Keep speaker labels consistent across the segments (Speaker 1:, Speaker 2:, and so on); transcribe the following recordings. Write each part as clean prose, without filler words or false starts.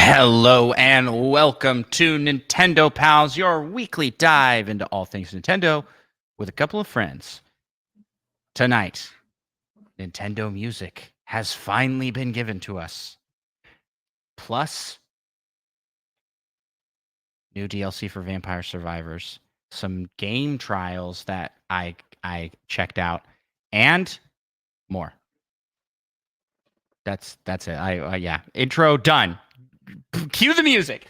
Speaker 1: Hello and welcome to Nintendo Pals, your weekly dive into all things Nintendo with a couple of friends. Tonight, Nintendo music has finally been given to us. Plus, new DLC for Vampire Survivors, some game trials that I checked out, and more. That's it. Yeah. Intro done. Cue the music.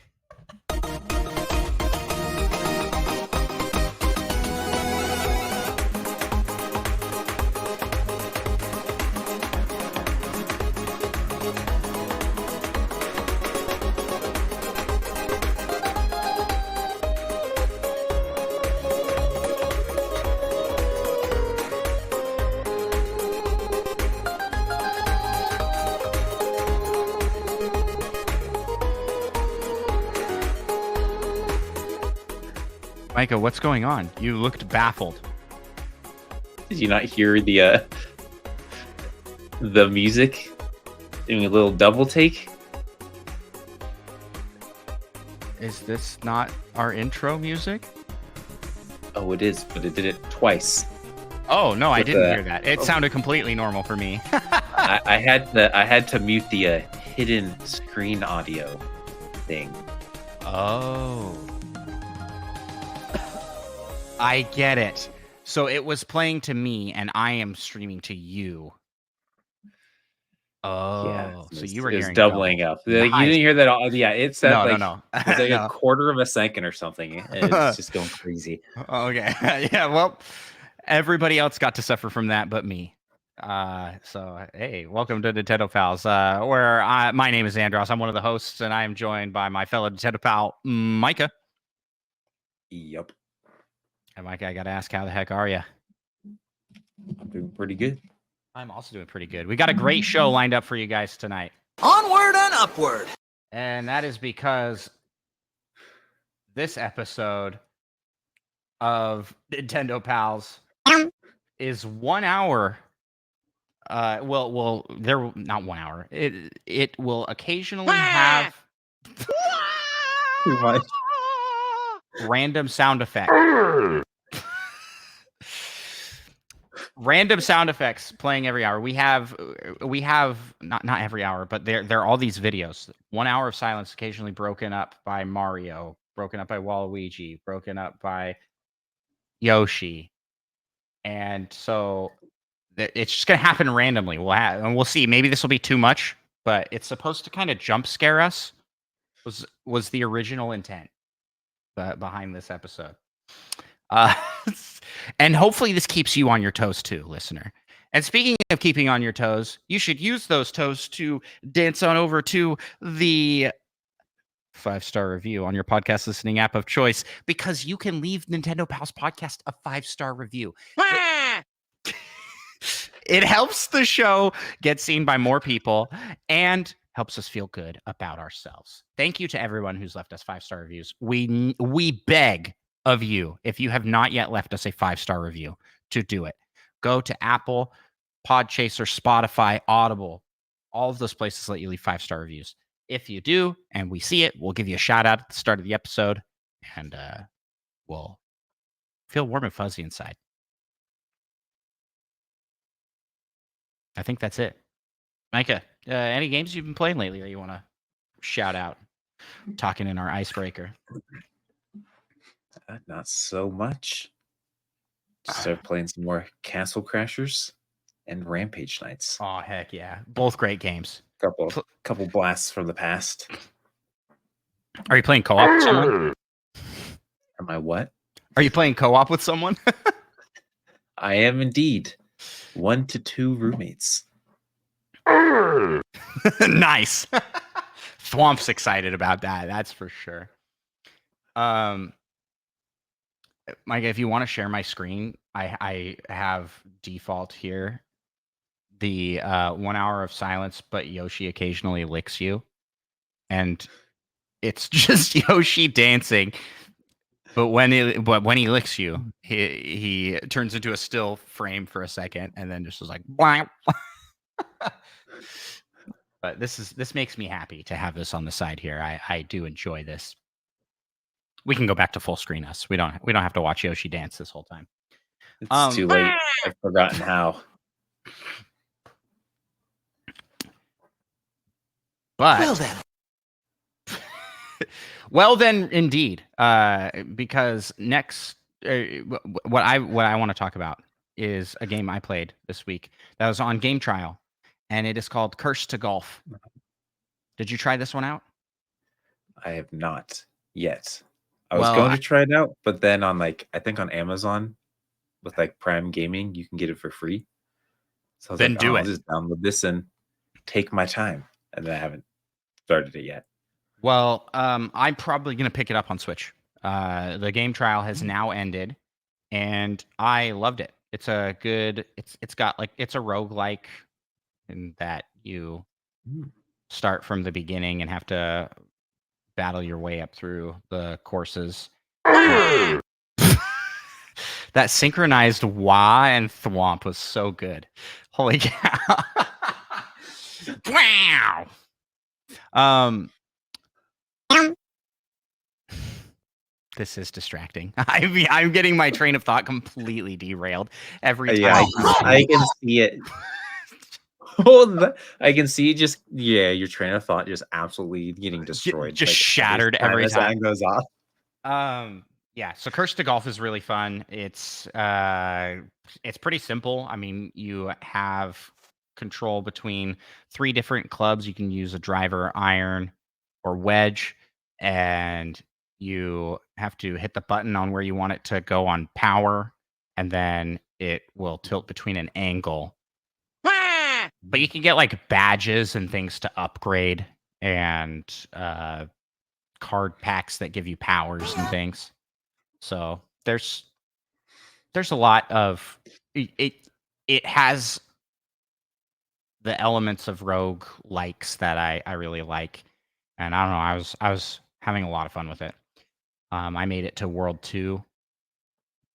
Speaker 1: Micah, what's going on? You looked baffled.
Speaker 2: Did you not hear the music doing a little double take?
Speaker 1: Is this not our intro music?
Speaker 2: Oh, it is, but it did it twice.
Speaker 1: Oh no, I didn't hear that. It sounded completely normal for me.
Speaker 2: I had to mute the hidden screen audio thing.
Speaker 1: Oh. I get it. So it was playing to me, and I am streaming to you. Oh,
Speaker 2: Yeah,
Speaker 1: so you were
Speaker 2: it was
Speaker 1: hearing
Speaker 2: doubling
Speaker 1: double.
Speaker 2: up. You didn't hear that? Yeah, it said
Speaker 1: No.
Speaker 2: It's like a quarter of a second or something. It's just going crazy.
Speaker 1: Okay, yeah. Well, everybody else got to suffer from that, but me. So hey, welcome to Nintendo Pals. Where my name is Andros. I'm one of the hosts, and I am joined by my fellow Nintendo pal, Micah.
Speaker 2: Yep.
Speaker 1: And Micah, I gotta ask, how the heck are you?
Speaker 2: I'm doing pretty good.
Speaker 1: I'm also doing pretty good. We got a great show lined up for you guys tonight.
Speaker 3: Onward and upward.
Speaker 1: And that is because this episode of Nintendo Pals is 1 hour. Well, there not 1 hour. It will occasionally have
Speaker 2: Too much.
Speaker 1: random sound effects. Random sound effects playing every hour. We have not every hour, but there are all these videos. 1 hour of silence, occasionally broken up by Mario, broken up by Waluigi, broken up by Yoshi, and so it's just gonna happen randomly. We'll see. Maybe this will be too much, but it's supposed to kind of jump scare us. Was the original intent behind this episode. And hopefully this keeps you on your toes too, listener. And speaking of keeping on your toes, you should use those toes to dance on over to the 5-star review on your podcast listening app of choice, because you can leave Nintendo Pals Podcast a 5-star review. It helps the show get seen by more people and helps us feel good about ourselves. Thank you to everyone who's left us 5-star reviews. We beg of you, if you have not yet left us a 5-star review, to do it. Go to Apple, Podchaser, Spotify, Audible, all of those places let you leave 5-star reviews. If you do, and we see it, we'll give you a shout out at the start of the episode, and we'll feel warm and fuzzy inside. I think that's it. Micah, any games you've been playing lately that you want to shout out? Talking in our icebreaker.
Speaker 2: Not so much. Start playing some more Castle Crashers and Rampage Knights.
Speaker 1: Oh heck yeah! Both great games.
Speaker 2: Couple blasts from the past.
Speaker 1: Are you playing co-op with someone?
Speaker 2: Am I what?
Speaker 1: Are you playing co-op with someone?
Speaker 2: I am indeed. 1 to 2 roommates.
Speaker 1: Nice. Thwomp's excited about that. That's for sure. Micah, if you want to share my screen, I have default here the 1 hour of silence, but Yoshi occasionally licks you, and it's just Yoshi dancing. But when he licks you, he turns into a still frame for a second, and then just was like, blank. But this makes me happy to have this on the side here. I do enjoy this. We can go back to full screen us. We don't have to watch Yoshi dance this whole time.
Speaker 2: It's too late. I've forgotten how.
Speaker 1: But
Speaker 3: Well then.
Speaker 1: well then, indeed, because next, what I want to talk about is a game I played this week that was on Game Trial, and it is called Curse to Golf. Did you try this one out?
Speaker 2: I have not yet. I was
Speaker 1: Well,
Speaker 2: going to try it out, but then on I think on Amazon with Prime Gaming, you can get it for free. So I was
Speaker 1: Then
Speaker 2: like,
Speaker 1: do
Speaker 2: I'll
Speaker 1: it.
Speaker 2: just download this and take my time. And then I haven't started it yet.
Speaker 1: Well, I'm probably gonna pick it up on Switch. The game trial has now ended, and I loved it. It's a good. It's got it's a roguelike in that you start from the beginning and have to battle your way up through the courses. That synchronized wah and thwomp was so good. Holy cow. Wow. This is distracting. I'm getting my train of thought completely derailed every time.
Speaker 2: Yeah, I can see it. I can see your train of thought just absolutely getting destroyed.
Speaker 1: Just shattered every time
Speaker 2: it goes off.
Speaker 1: Yeah, so Curse to Golf is really fun. It's pretty simple. I mean, you have control between 3 different clubs. You can use a driver, iron, or wedge, and you have to hit the button on where you want it to go on power, and then it will tilt between an angle. But you can get badges and things to upgrade, and card packs that give you powers and things. So there's a lot of it. It has the elements of rogue likes that I really like, and I don't know. I was having a lot of fun with it. I made it to World 2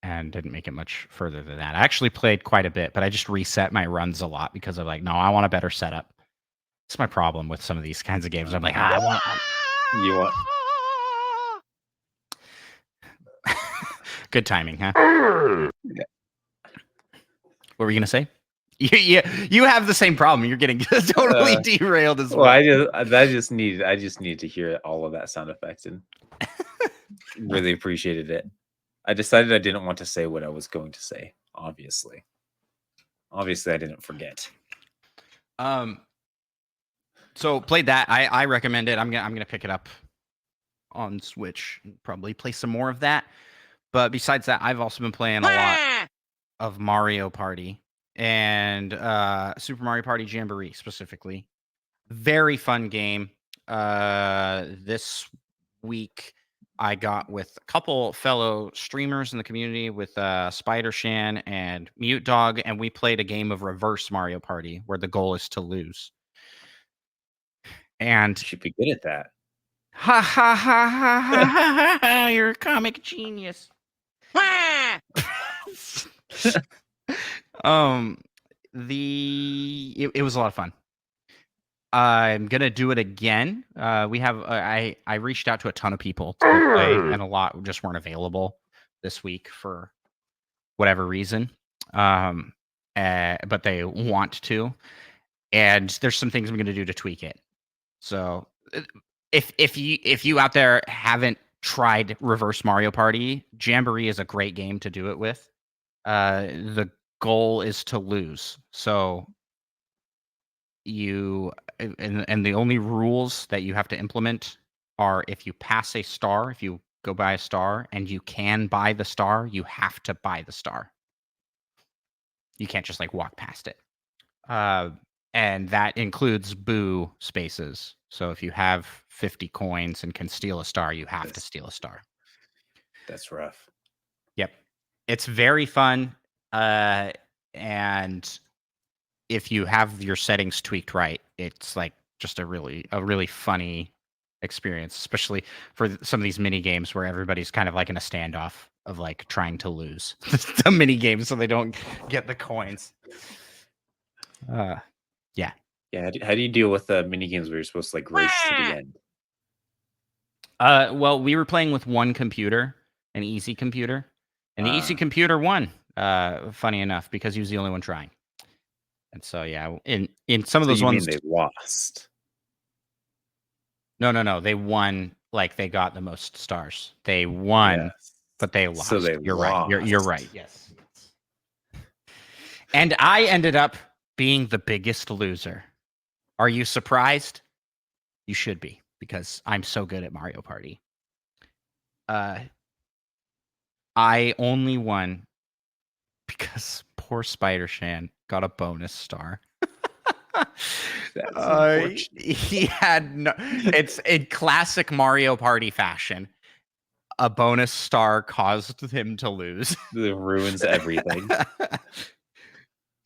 Speaker 1: and didn't make it much further than that. I actually played quite a bit, but I just reset my runs a lot because I'm like, no, I want a better setup. It's my problem with some of these kinds of games. I'm like, I want.
Speaker 2: You want?
Speaker 1: Good timing, huh?
Speaker 2: Yeah.
Speaker 1: What were you gonna say? You have the same problem. You're getting totally derailed as well.
Speaker 2: I just need to hear all of that sound effects and really appreciated it. I decided I didn't want to say what I was going to say. Obviously, I didn't forget.
Speaker 1: So played that. I recommend it. I'm gonna pick it up on Switch and probably play some more of that. But besides that, I've also been playing a lot of Mario Party and Super Mario Party Jamboree specifically. Very fun game. This week I got with a couple fellow streamers in the community with Spider Shan and Mute Dog, and we played a game of reverse Mario Party where the goal is to lose. And
Speaker 2: You should be good at that.
Speaker 1: ha ha ha ha ha ha! You're a comic genius. It was a lot of fun. I'm gonna do it again. We have I reached out to a ton of people to play, and a lot just weren't available this week for whatever reason. But they want to, and there's some things I'm gonna do to tweak it. So if you out there haven't tried Reverse Mario Party, Jamboree is a great game to do it with. The goal is to lose. So you and the only rules that you have to implement are if you pass a star, if you go buy a star and you can buy the star, you have to buy the star. You can't just walk past it. And that includes boo spaces. So if you have 50 coins and can steal a star, you have to steal a star.
Speaker 2: That's rough.
Speaker 1: Yep. It's very fun. And if you have your settings tweaked right, it's just a really funny experience, especially for some of these mini games where everybody's kind of in a standoff of trying to lose the mini games so they don't get the coins. Yeah.
Speaker 2: Yeah, how do you deal with the mini games where you're supposed to like race to the end?
Speaker 1: Well, we were playing with one computer, an easy computer, and the easy
Speaker 2: Ah.
Speaker 1: computer won. Funny enough, because he was the only one trying. And so yeah, in some of
Speaker 2: So
Speaker 1: those
Speaker 2: you mean
Speaker 1: ones,
Speaker 2: they lost?
Speaker 1: no, they won. Like they got the most stars. They won,
Speaker 2: Yes.
Speaker 1: but they
Speaker 2: So
Speaker 1: lost.
Speaker 2: they
Speaker 1: You're right. You're
Speaker 2: lost.
Speaker 1: right. Yes. And I ended up being the biggest loser. Are you surprised? You should be, because I'm so good at Mario Party. I only won because poor Spider-Shan got a bonus star.
Speaker 2: That's unfortunate.
Speaker 1: He had no. It's in classic Mario Party fashion. A bonus star caused him to lose.
Speaker 2: It ruins everything.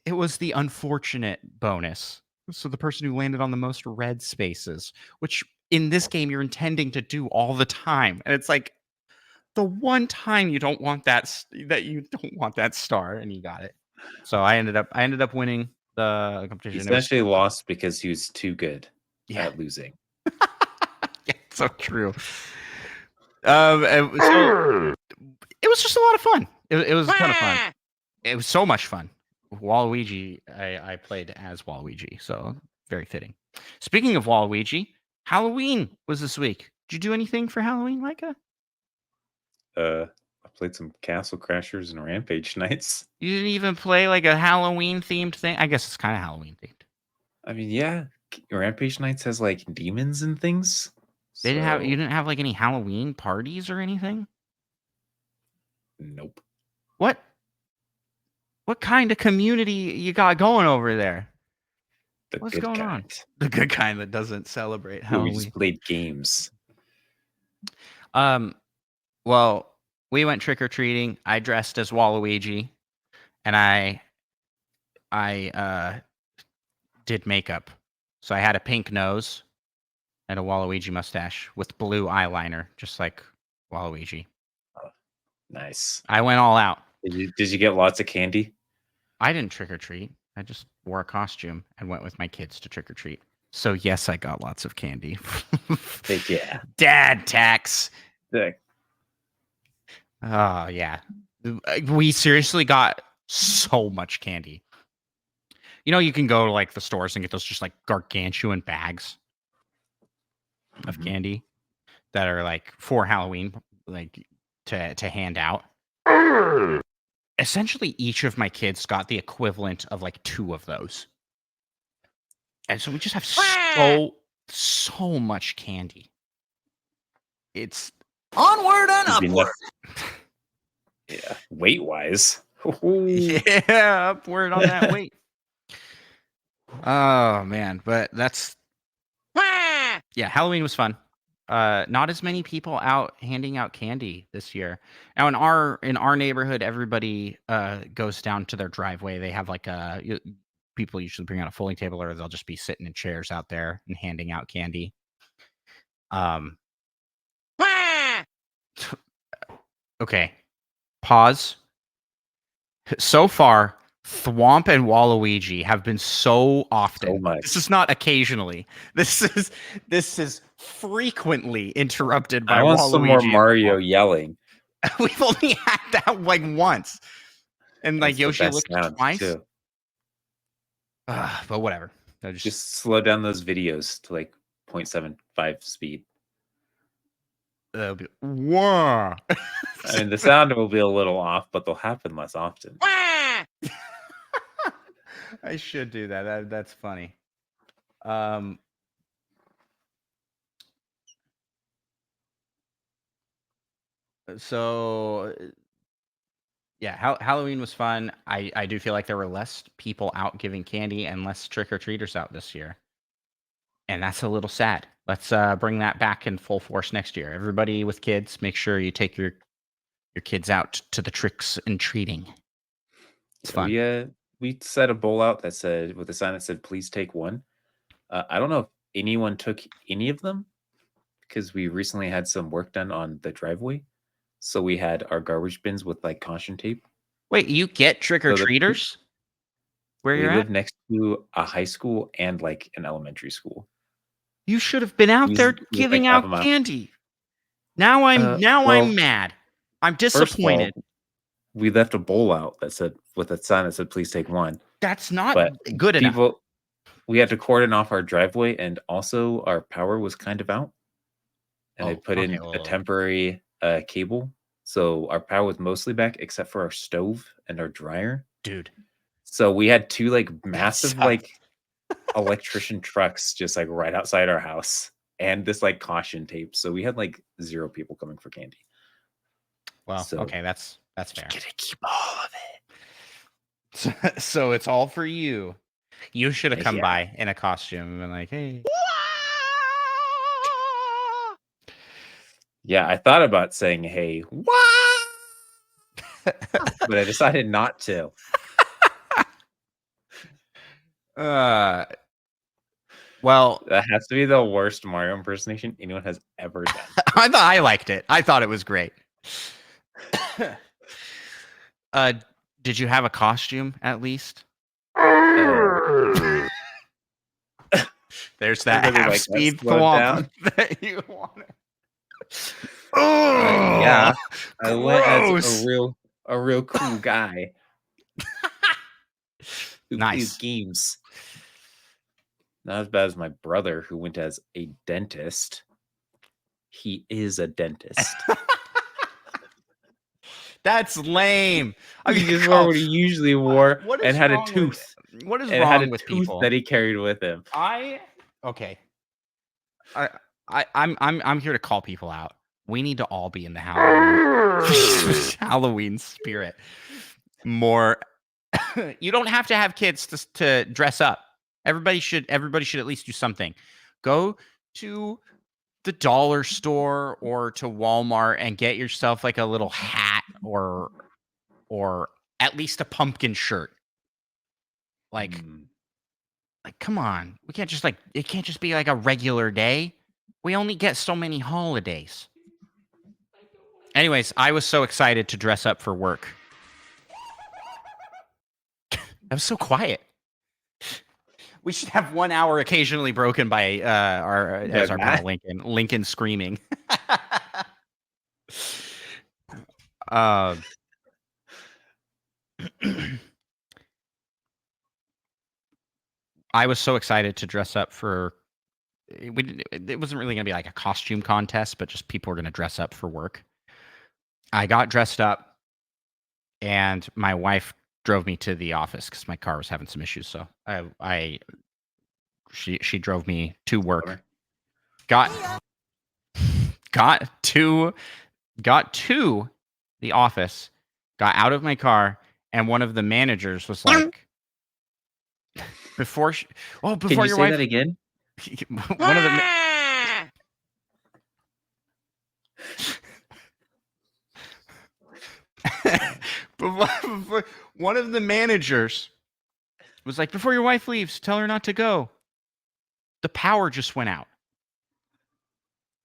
Speaker 1: It was the unfortunate bonus. So the person who landed on the most red spaces, which in this game you're intending to do all the time, and it's like the one time you don't want that star, and you got it. So I ended up winning the
Speaker 2: He
Speaker 1: competition.
Speaker 2: essentially lost because he was too good
Speaker 1: Yeah.
Speaker 2: at losing.
Speaker 1: Yeah, so true. So it was just a lot of fun. It was a ton of fun. It was so much fun. Waluigi, I played as Waluigi, so very fitting. Speaking of Waluigi, Halloween was this week. Did you do anything for Halloween, Micah?
Speaker 2: I played some Castle Crashers and Rampage Nights.
Speaker 1: You didn't even play like a Halloween themed thing? I guess it's kind of Halloween themed.
Speaker 2: I mean, yeah, Rampage Nights has like demons and things.
Speaker 1: You didn't have like any Halloween parties or anything?
Speaker 2: Nope.
Speaker 1: What kind of community you got going over there? What's going on? The good kind that doesn't celebrate Halloween.
Speaker 2: We just played games.
Speaker 1: Well, we went trick or treating. I dressed as Waluigi, and I did makeup. So I had a pink nose and a Waluigi mustache with blue eyeliner, just like Waluigi.
Speaker 2: Nice.
Speaker 1: I went all out.
Speaker 2: Did you get lots of candy?
Speaker 1: I didn't trick or treat. I just wore a costume and went with my kids to trick or treat. So yes, I got lots of candy.
Speaker 2: Heck yeah.
Speaker 1: Dad tax.
Speaker 2: Sick.
Speaker 1: Oh yeah. We seriously got so much candy. You know, you can go to like the stores and get those just like gargantuan bags of candy that are like for Halloween, like to hand out. Essentially, each of my kids got the equivalent of like 2 of those. And so we just have so much candy. It's
Speaker 3: Onward and
Speaker 2: It'd be
Speaker 3: upward.
Speaker 2: Yeah, weight wise.
Speaker 1: yeah, upward on that weight. Oh man, but that's yeah, Halloween was fun. Not as many people out handing out candy this year. Now in our neighborhood, everybody goes down to their driveway. They have like people usually bring out a folding table, or they'll just be sitting in chairs out there and handing out candy. Okay, pause. So far, Thwomp and Waluigi have been so often.
Speaker 2: So much.
Speaker 1: This is not occasionally. This is frequently interrupted by
Speaker 2: I want
Speaker 1: Waluigi.
Speaker 2: some more
Speaker 1: and
Speaker 2: Mario
Speaker 1: Thwomp.
Speaker 2: yelling.
Speaker 1: We've only had that like once, and like
Speaker 2: That's the
Speaker 1: Yoshi
Speaker 2: best
Speaker 1: licked
Speaker 2: sound,
Speaker 1: twice.
Speaker 2: too.
Speaker 1: But whatever. They're
Speaker 2: Just slow down those videos to like 0.75 speed.
Speaker 1: they'll be, whoa.
Speaker 2: I mean, the sound will be a little off, but they'll happen less often.
Speaker 1: I should do that. That's funny. So yeah, Halloween was fun. I do feel like there were less people out giving candy and less trick-or-treaters out this year. And that's a little sad. Let's bring that back in full force next year. Everybody with kids, make sure you take your kids out to the tricks and treating. It's fun.
Speaker 2: We set a bowl out that said, with a sign that said, "Please take one." I don't know if anyone took any of them because we recently had some work done on the driveway. So we had our garbage bins with like caution tape.
Speaker 1: Wait, you get trick-or-treaters? Where
Speaker 2: We
Speaker 1: you're
Speaker 2: live
Speaker 1: at?
Speaker 2: next to a high school and like an elementary school.
Speaker 1: You should have been out
Speaker 2: We
Speaker 1: there
Speaker 2: live like
Speaker 1: giving
Speaker 2: half a
Speaker 1: out
Speaker 2: mile.
Speaker 1: candy. Now I'm
Speaker 2: Well,
Speaker 1: mad. I'm
Speaker 2: first of all,
Speaker 1: disappointed.
Speaker 2: we left a bowl out that said with a sign that said "Please take one."
Speaker 1: That's not
Speaker 2: But
Speaker 1: good enough.
Speaker 2: we had to cordon off our driveway, and also our power was kind of out. And they
Speaker 1: Oh,
Speaker 2: put
Speaker 1: okay,
Speaker 2: in a
Speaker 1: well,
Speaker 2: temporary cable, so our power was mostly back except for our stove and our dryer.
Speaker 1: dude.
Speaker 2: So we had two like massive
Speaker 1: sucks.
Speaker 2: like electrician trucks just like right outside our house, and this like caution tape. So we had like 0 people coming for candy.
Speaker 1: Well,
Speaker 2: So
Speaker 1: okay, that's fair.
Speaker 2: get to keep all of it.
Speaker 1: So it's all for you. You should have come
Speaker 2: Yeah.
Speaker 1: by in a costume and been like, "Hey."
Speaker 2: Yeah, I thought about saying, "Hey, what?" But I decided not to.
Speaker 1: Well,
Speaker 2: That has to be the worst Mario impersonation anyone has ever done.
Speaker 1: I thought I liked it. I thought it was great. Did you have a costume at least? There's that
Speaker 2: Really like that
Speaker 1: half-speed
Speaker 2: slowed
Speaker 1: thwomp
Speaker 2: down.
Speaker 1: that you want.
Speaker 2: Yeah, I went as
Speaker 1: gross.
Speaker 2: a real cool guy who plays
Speaker 1: Nice.
Speaker 2: games. Not as bad as my brother who went as a dentist. He is a dentist.
Speaker 1: That's lame. I
Speaker 2: He
Speaker 1: mean,
Speaker 2: just wore what he usually wore
Speaker 1: what is
Speaker 2: and had a
Speaker 1: wrong with-
Speaker 2: tooth.
Speaker 1: what is
Speaker 2: And had
Speaker 1: wrong
Speaker 2: a
Speaker 1: with
Speaker 2: tooth
Speaker 1: people?
Speaker 2: that he carried with him.
Speaker 1: Okay. I'm here to call people out. We need to all be in the Halloween spirit. More. You don't have to have kids to dress up. Everybody should at least do something. Go to the dollar store or to Walmart and get yourself like a little hat or at least a pumpkin shirt. Like come on. We can't just it can't just be like a regular day. We only get so many holidays. Anyways, I was so excited to dress up for work. That was so quiet. We should have 1 hour occasionally broken by our pal Lincoln screaming. I was so excited to dress up for. It wasn't really going to be like a costume contest, but just people were going to dress up for work. I got dressed up, and my wife drove me to the office because my car was having some issues. So she drove me to work. Got to the office. Got out of my car, and one of the managers was like, "Before
Speaker 2: Can you
Speaker 1: your
Speaker 2: say
Speaker 1: wife."
Speaker 2: that again?
Speaker 1: One of the. One of the managers was like, "Before your wife leaves, tell her not to go." The power just went out.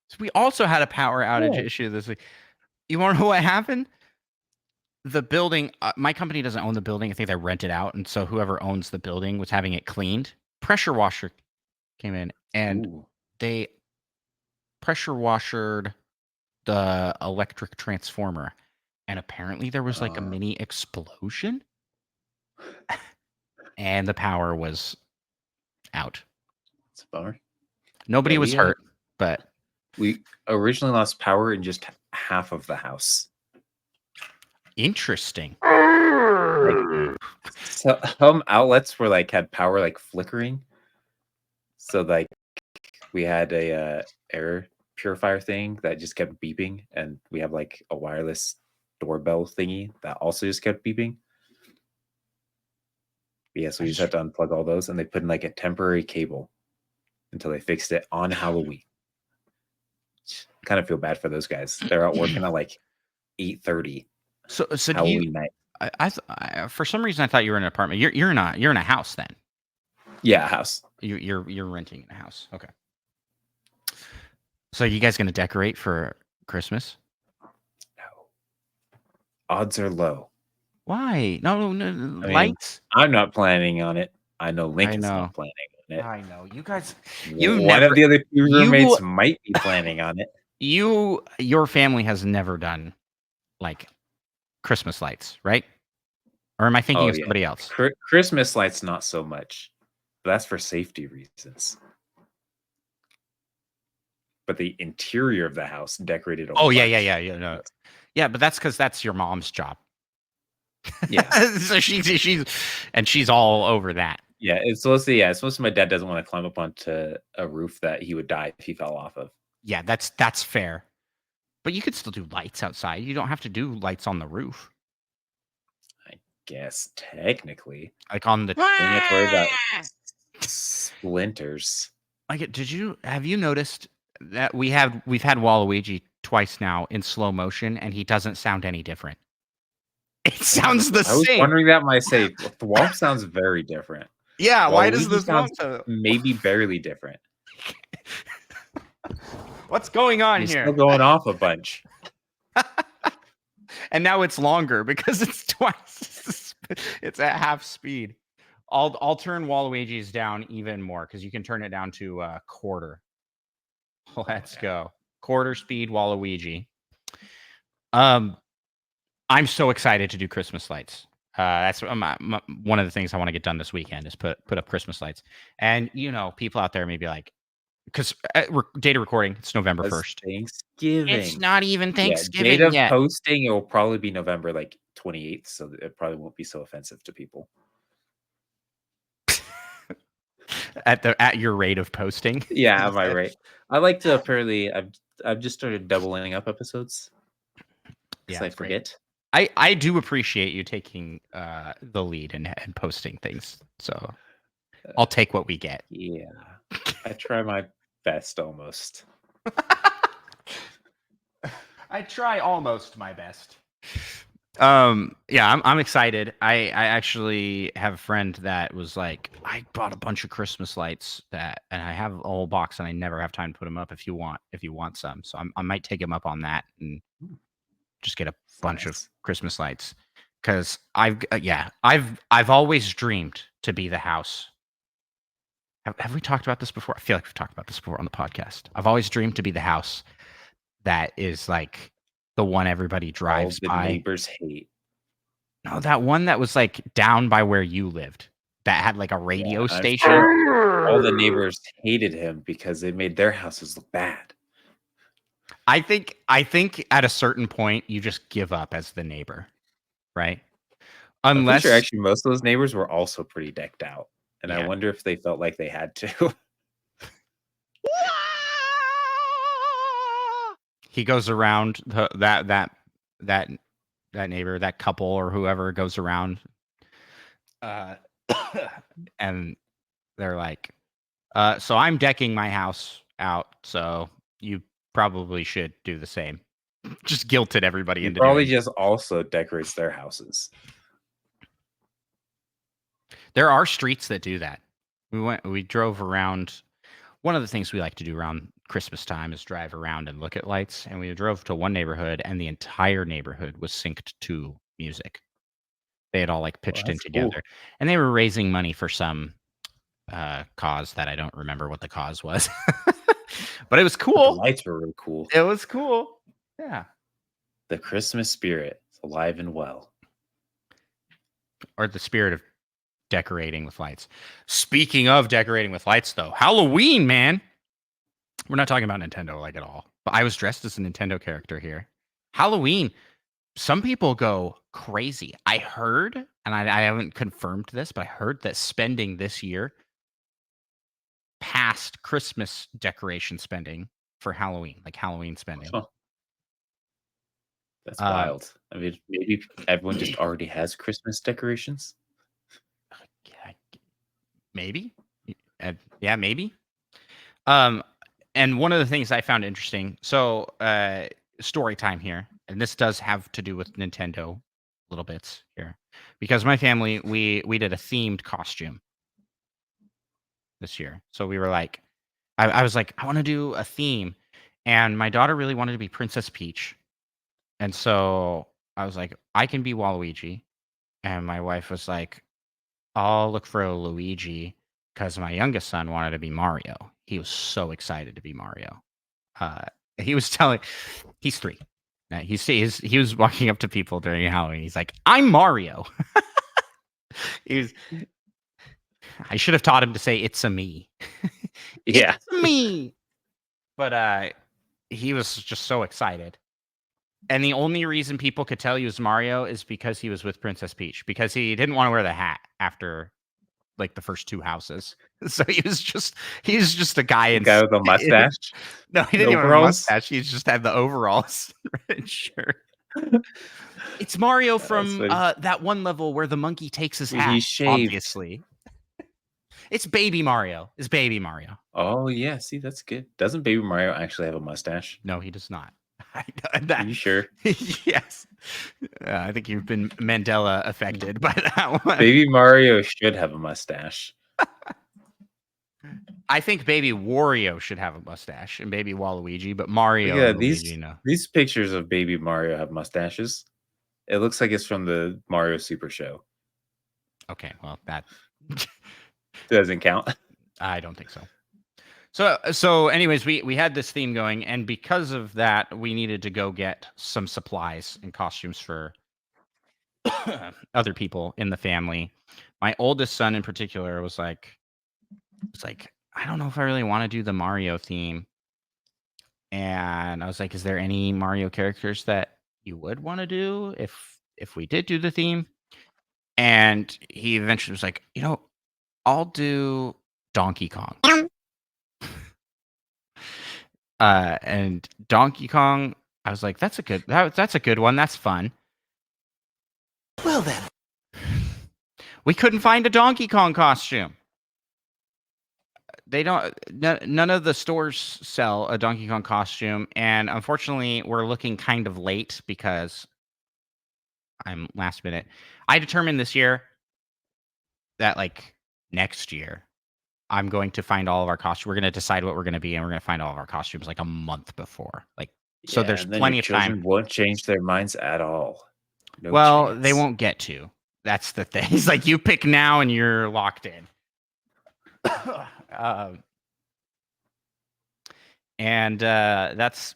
Speaker 1: So we also had a power outage issue this week. You want to know what happened? The building, my company doesn't own the building. I think they rent it out. And so whoever owns the building was having it cleaned. Pressure washer came in and they pressure washered the electric transformer. And apparently there was like a mini explosion. And the power was out.
Speaker 2: It's a bummer.
Speaker 1: Nobody was hurt, but
Speaker 2: we originally lost power in just half of the house.
Speaker 1: Interesting.
Speaker 2: So some outlets were like had power like flickering. So like we had a air purifier thing that just kept beeping, and we have like a wireless doorbell thingy that also just kept beeping. But yeah, so we just had to unplug all those, and they put in like a temporary cable until they fixed it on Halloween. Kind of feel bad for those guys. They're out working at like 8:30.
Speaker 1: So
Speaker 2: Halloween night.
Speaker 1: I for some reason I thought you were in an apartment. You're in a house then.
Speaker 2: Yeah, a house.
Speaker 1: You're renting in a house. Okay. So you guys gonna decorate for Christmas?
Speaker 2: No. Odds are low.
Speaker 1: Why? No, no,
Speaker 2: I mean,
Speaker 1: lights.
Speaker 2: I'm not planning on it. I know
Speaker 1: I
Speaker 2: Lincoln's
Speaker 1: know.
Speaker 2: not planning on it.
Speaker 1: I know. You guys.
Speaker 2: One of the other 2 roommates
Speaker 1: You.
Speaker 2: might be planning on it.
Speaker 1: Your family has never done like Christmas lights, right? Or am I thinking
Speaker 2: Oh,
Speaker 1: of
Speaker 2: yeah.
Speaker 1: somebody else?
Speaker 2: Christmas lights, not so much. But that's for safety reasons. But the interior of the house decorated a
Speaker 1: Oh yeah,
Speaker 2: bunch.
Speaker 1: no. Yeah, but that's because that's your mom's job.
Speaker 2: Yeah.
Speaker 1: So she's all over that.
Speaker 2: Yeah, it's supposed to my dad doesn't want to climb up onto a roof that he would die if he fell off of.
Speaker 1: Yeah, that's fair. But you could still do lights outside. You don't have to do lights on the roof.
Speaker 2: I guess technically.
Speaker 1: Like on the
Speaker 2: Then you have to worry about splinters.
Speaker 1: like have you noticed that we've had Waluigi twice now in slow motion and he doesn't sound any different. It sounds the
Speaker 2: I was
Speaker 1: same.
Speaker 2: wondering that myself. Thwomp sounds very different.
Speaker 1: Yeah, why does
Speaker 2: Waluigi
Speaker 1: this
Speaker 2: sound
Speaker 1: sound
Speaker 2: maybe barely different?
Speaker 1: What's going on
Speaker 2: He's
Speaker 1: here?
Speaker 2: still going off a bunch.
Speaker 1: And now it's longer because it's twice. It's at half speed. I'll turn Waluigi's down even more because you can turn it down to quarter. Let's go. Quarter speed Waluigi. I'm so excited to do Christmas lights. That's one of the things I want to get done this weekend is put up Christmas lights. And people out there may be like, because data recording, it's November 1st.
Speaker 2: Thanksgiving.
Speaker 1: It's not even Thanksgiving
Speaker 2: date of
Speaker 1: yet.
Speaker 2: posting, it will probably be November 28th, so it probably won't be so offensive to people.
Speaker 1: At your rate of posting.
Speaker 2: Yeah, am I right? I like to apparently I've just started doubling up episodes. Yeah, I forget.
Speaker 1: I do appreciate you taking the lead and posting things. So I'll take what we get.
Speaker 2: Yeah. I try my best almost.
Speaker 1: I try almost my best. Yeah, I'm excited. I actually have a friend that was like, I bought a bunch of Christmas lights and I have a whole box and I never have time to put them up if you want some. So I might take him up on that and just get a bunch of Christmas lights. Cause I've always dreamed to be the house. Have we talked about this before? I feel like we've talked about this before on the podcast. I've always dreamed to be the house that is like the one everybody drives
Speaker 2: by. The neighbors hate.
Speaker 1: No, that one that was like down by where you lived that had like a radio station.
Speaker 2: All the neighbors hated him because they made their houses look bad.
Speaker 1: I think at a certain point you just give up as the neighbor, right? Unless
Speaker 2: I'm sure actually most of those neighbors were also pretty decked out. And I wonder if they felt like they had to.
Speaker 1: He goes around that neighbor, that couple or whoever goes around, and they're like, "So I'm decking my house out, so you probably should do the same." Just guilted everybody into
Speaker 2: probably just also decorates their houses.
Speaker 1: There are streets that do that. We drove around. One of the things we like to do around Christmas time is drive around and look at lights. And we drove to one neighborhood and the entire neighborhood was synced to music. They had all like pitched in together. Cool. And they were raising money for some cause that I don't remember what the cause was. But it was cool.
Speaker 2: The lights were really cool.
Speaker 1: It was cool. Yeah.
Speaker 2: The Christmas spirit is alive and well.
Speaker 1: Or the spirit of decorating with lights. Speaking of decorating with lights, though, Halloween, man. We're not talking about Nintendo like at all. But I was dressed as a Nintendo character here. Halloween. Some people go crazy. I heard, and I haven't confirmed this, but I heard that spending this year passed Christmas decoration spending for Halloween, like Halloween spending.
Speaker 2: Huh. That's wild. I mean, maybe everyone just already has Christmas decorations.
Speaker 1: Maybe. Yeah, maybe. And one of the things I found interesting, so story time here, and this does have to do with Nintendo little bits here, because my family, we did a themed costume this year. So we were like, I was like, I want to do a theme, and my daughter really wanted to be Princess Peach, and so I was like, I can be Waluigi, And my wife was like, I'll look for a Luigi because my youngest son wanted to be Mario. He was so excited to be Mario. Uh, he was telling, he's 3. He was walking up to people during Halloween. He's like, I'm Mario. He was, I should have taught him to say it's a me.
Speaker 2: Yeah.
Speaker 1: It's me. But he was just so excited. And the only reason people could tell he was Mario is because he was with Princess Peach, because he didn't want to wear the hat after like the first 2 houses. So he was just a guy
Speaker 2: The
Speaker 1: in
Speaker 2: guy with the mustache.
Speaker 1: No, he didn't even have a
Speaker 2: overalls?
Speaker 1: mustache. He just had the overalls. Sure. It's Mario from
Speaker 2: funny.
Speaker 1: that one level where the monkey takes his
Speaker 2: He
Speaker 1: hat.
Speaker 2: shaved.
Speaker 1: Obviously. It's Baby Mario. It's Baby Mario.
Speaker 2: Oh yeah, see that's good. Doesn't Baby Mario actually have a mustache?
Speaker 1: No, he does not.
Speaker 2: Are you sure?
Speaker 1: Yes. I think you've been Mandela affected by that one.
Speaker 2: Baby Mario should have a mustache.
Speaker 1: I think Baby Wario should have a mustache and Baby Waluigi, but Mario
Speaker 2: Yeah,
Speaker 1: and Luigi, no.
Speaker 2: these pictures of Baby Mario have mustaches. It looks like it's from the Mario Super Show.
Speaker 1: Okay, well, that
Speaker 2: Doesn't count.
Speaker 1: I don't think so. So anyways, we had this theme going, and because of that, we needed to go get some supplies and costumes for other people in the family. My oldest son in particular was like, I don't know if I really want to do the Mario theme. And I was like, is there any Mario characters that you would want to do if we did do the theme? And he eventually was like, I'll do Donkey Kong. And Donkey Kong, I was like, that's a good one. That's fun.
Speaker 3: Well then.
Speaker 1: We couldn't find a Donkey Kong costume. None of the stores sell a Donkey Kong costume, and unfortunately, we're looking kind of late because I'm last minute. I determined this year that like next year I'm going to find all of our costumes. We're going to decide what we're going to be, and we're going to find all of our costumes like a month before. So there's
Speaker 2: and then
Speaker 1: plenty
Speaker 2: your
Speaker 1: of time.
Speaker 2: children won't change their minds at all. No
Speaker 1: Well, they
Speaker 2: chance.
Speaker 1: won't get to. That's the thing. It's like you pick now and you're locked in. And that's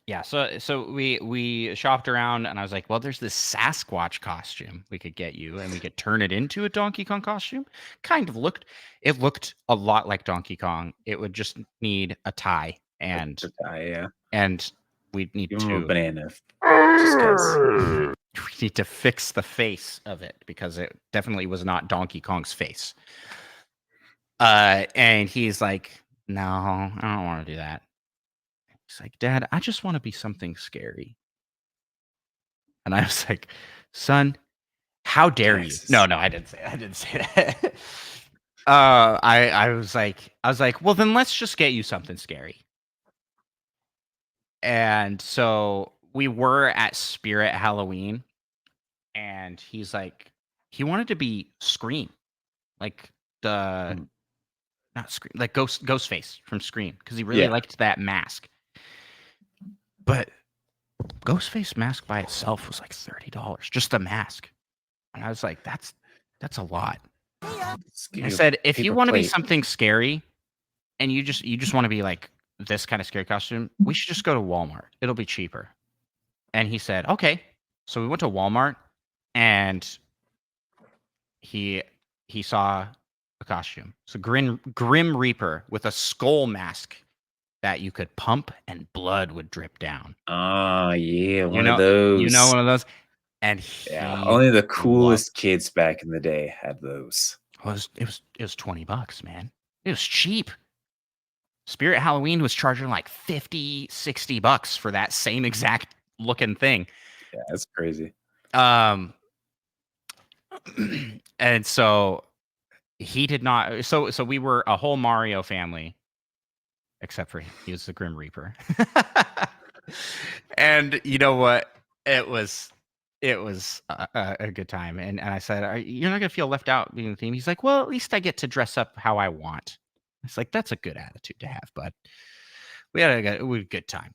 Speaker 1: yeah. So we shopped around, and I was like, well, there's this Sasquatch costume we could get you, and we could turn it into a Donkey Kong costume. Looked a lot like Donkey Kong. It would just need a tie, and
Speaker 2: Yeah.
Speaker 1: and we'd need
Speaker 2: Give him a
Speaker 1: to
Speaker 2: banana. Just 'cause.
Speaker 1: we need to fix the face of it because it definitely was not Donkey Kong's face. And he's like, no, I don't want to do that. He's like, Dad, I just want to be something scary. And I was like, son, how dare you?
Speaker 2: Texas.
Speaker 1: No, I didn't say that. I was like, well, then let's just get you something scary. And so we were at Spirit Halloween, and he's like, he wanted to be Scream, like the not Scream, like Ghostface from Scream, because he really liked that mask. But Ghostface mask by itself was like $30, just the mask, and I was like, that's a lot. I said, if you want to be something scary, and you just want to be like this kind of scary costume, we should just go to Walmart. It'll be cheaper. And he said, okay. So we went to Walmart, and he saw a costume. So Grim Reaper with a skull mask that you could pump and blood would drip down.
Speaker 2: Oh yeah, one of those.
Speaker 1: You know, one of those. And
Speaker 2: only the coolest kids back in the day had those.
Speaker 1: It was $20, man. It was cheap. Spirit Halloween was charging like $50, $60 for that same exact looking thing.
Speaker 2: Yeah, that's crazy.
Speaker 1: And so he did not. So we were a whole Mario family, except for he was the Grim Reaper. And you know what? It was a good time. And I said, you're not gonna feel left out being the theme. He's like, well, at least I get to dress up how I want. It's like, that's a good attitude to have, bud. We had a good time.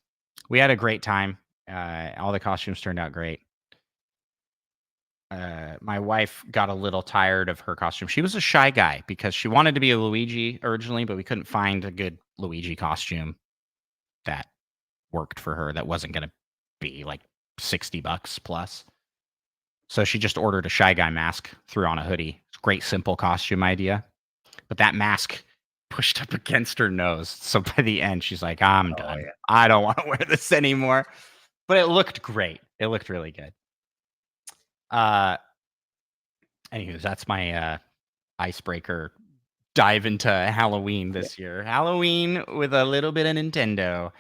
Speaker 1: We had a great time. All the costumes turned out great. my wife got a little tired of her costume. She was a shy guy because she wanted to be a Luigi originally, but we couldn't find a good Luigi costume that worked for her that wasn't going to be like $60 plus. So she just ordered a Shy Guy mask, threw on a hoodie. It's a great, simple costume idea. But that mask pushed up against her nose. So by the end, she's like, I'm done.
Speaker 2: yeah.
Speaker 1: I don't want to wear this anymore. But it looked great. It looked really good. Anywho, that's my icebreaker dive into Halloween this year. Halloween with a little bit of Nintendo.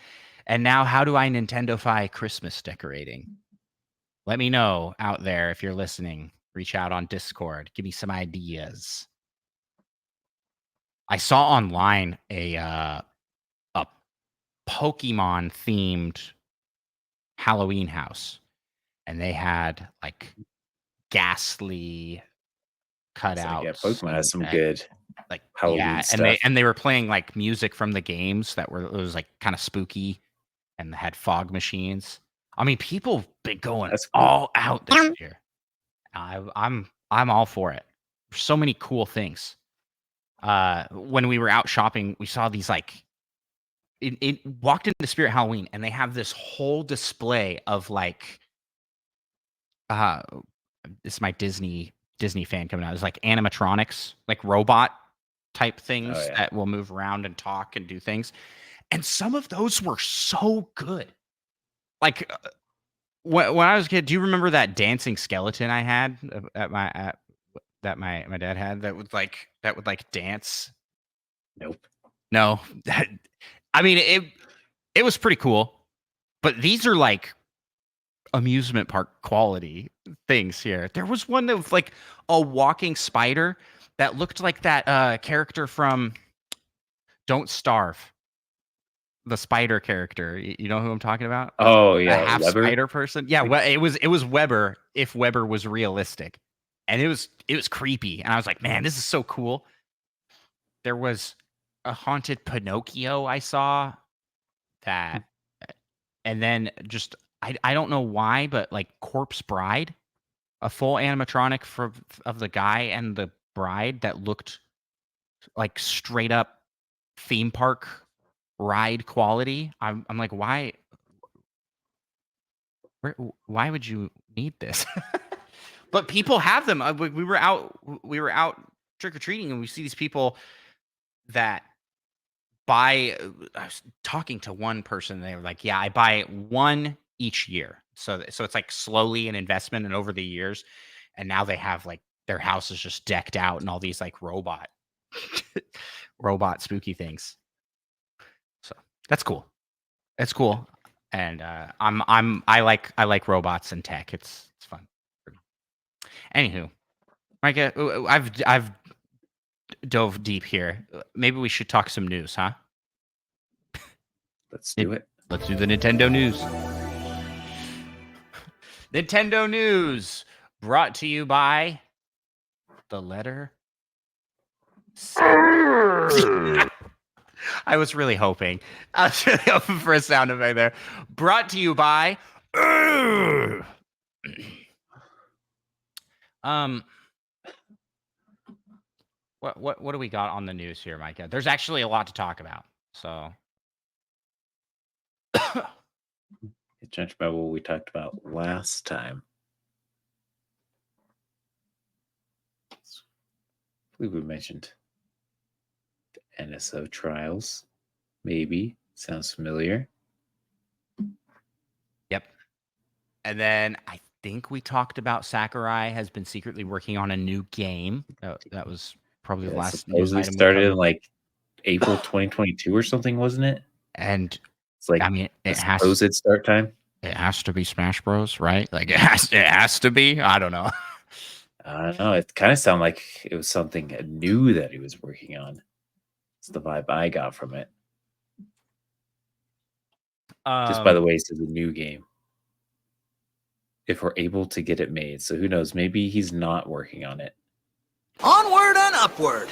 Speaker 1: And now, how do I Nintendo-fy Christmas decorating? Let me know out there if you're listening. Reach out on Discord. Give me some ideas. I saw online a Pokemon themed Halloween house, and they had like ghastly cutouts.
Speaker 2: Yeah, Pokemon has some
Speaker 1: and,
Speaker 2: good
Speaker 1: like
Speaker 2: Halloween stuff.
Speaker 1: and they were playing like music from the games that were it was like kind of spooky, and they had fog machines. I mean, people been going
Speaker 2: That's cool.
Speaker 1: all out this year. I'm all for it. So many cool things. When we were out shopping, we saw these like it walked into Spirit Halloween, and they have this whole display of like this is my Disney fan coming out. It's like animatronics, like robot type things that will move around and talk and do things. And some of those were so good. Like when I was a kid, do you remember that dancing skeleton I had that my dad had that would like dance?
Speaker 2: Nope.
Speaker 1: No. I mean it was pretty cool. But these are like amusement park quality things here. There was one that was like a walking spider that looked like that character from Don't Starve. The spider character. You know who I'm talking about?
Speaker 2: Oh
Speaker 1: A
Speaker 2: yeah,
Speaker 1: half
Speaker 2: Weber?
Speaker 1: spider person. Yeah, well, it was Weber if Weber was realistic. And it was creepy. And I was like, man, this is so cool. There was a haunted Pinocchio I saw that, and then just I don't know why, but like Corpse Bride, a full animatronic of the guy and the bride that looked like straight up theme park ride quality. I'm like, why would you need this? But people have them. We were out trick or treating, and we see these people that buy. I was talking to one person. They were like, "Yeah, I buy one each year." So it's like slowly an investment, and over the years, and now they have like their house is just decked out and all these like robot spooky things. So that's cool. It's cool, and I like robots and tech. It's fun. Anywho, Micah, I've dove deep here. Maybe we should talk some news, huh?
Speaker 2: Let's do it.
Speaker 1: Let's do the Nintendo news. Nintendo news brought to you by the letter C. I was really hoping for a sound effect there. Brought to you by what do we got on the news here, Micah? There's actually a lot to talk about. So
Speaker 2: Judge by what we talked about last time. I believe we mentioned the NSO trials. Maybe. Sounds familiar.
Speaker 1: Yep. And then I think we talked about Sakurai has been secretly working on a new game. That was probably the last news
Speaker 2: supposedly
Speaker 1: item.
Speaker 2: Started in like April 2022 or something, wasn't it?
Speaker 1: And
Speaker 2: it's like,
Speaker 1: I mean, it
Speaker 2: supposed start time.
Speaker 1: It has to be Smash Bros, right? Like it has to be. I don't know.
Speaker 2: I don't know. It kind of sounded like it was something new that he was working on. It's the vibe I got from it. Just by the way, it's a new game. If we're able to get it made. So who knows? Maybe he's not working on it.
Speaker 3: Onward and upward.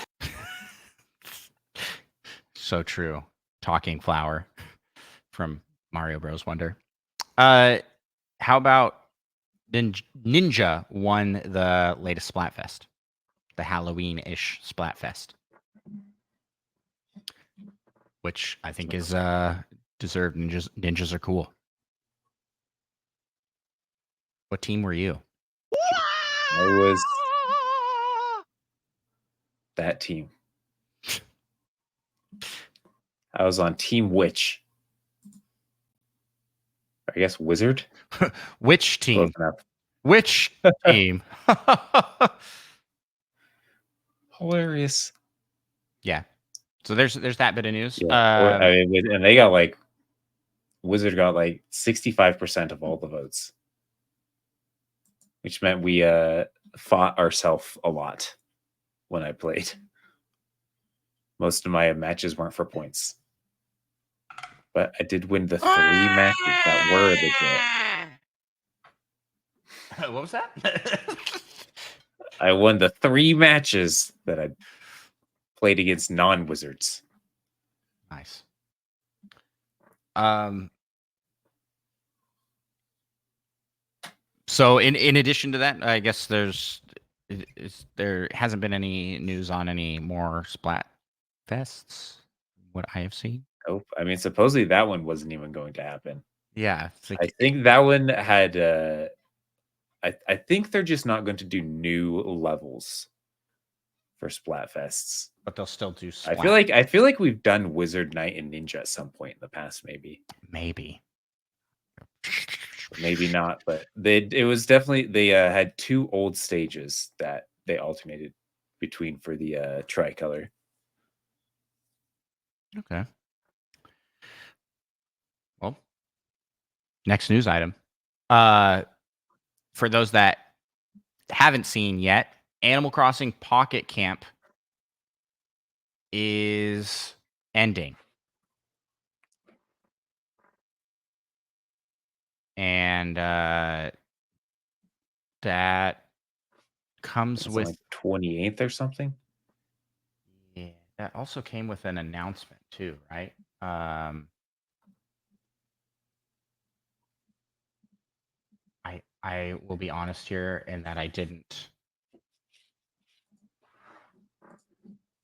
Speaker 1: So true. Talking flower from Mario Bros. Wonder. How about Ninja won the latest Splatfest, the Halloween-ish Splatfest, which I think is deserved. Ninjas are cool. What team were you?
Speaker 2: I was that team. I was on Team Witch. I guess Wizard.
Speaker 1: Which team?
Speaker 2: Close enough.
Speaker 1: Which team?
Speaker 2: Hilarious.
Speaker 1: Yeah. So there's that bit of news.
Speaker 2: Yeah. And they got like Wizard got like 65% of all the votes, which meant we fought ourselves a lot when I played. Most of my matches weren't for points, but I did win the 3 matches that were legit.
Speaker 1: What was that?
Speaker 2: I won the 3 matches that I played against non-wizards.
Speaker 1: Nice. So in addition to that, I guess there hasn't been any news on any more Splat Fests, what I have seen.
Speaker 2: Nope. I mean, supposedly that one wasn't even going to happen.
Speaker 1: Yeah. It's like,
Speaker 2: I think that one had I think they're just not going to do new levels for Splatfests.
Speaker 1: but they'll still do Splat.
Speaker 2: I feel like we've done Wizard Knight and Ninja at some point in the past, maybe.
Speaker 1: Maybe
Speaker 2: Not, but it was definitely they had 2 old stages that they alternated between for the tricolor.
Speaker 1: Okay. Well, next news item. For those that haven't seen yet, Animal Crossing Pocket Camp is ending. And that comes with
Speaker 2: like 28th or something.
Speaker 1: Yeah, that also came with an announcement too, right? I will be honest here in that I didn't.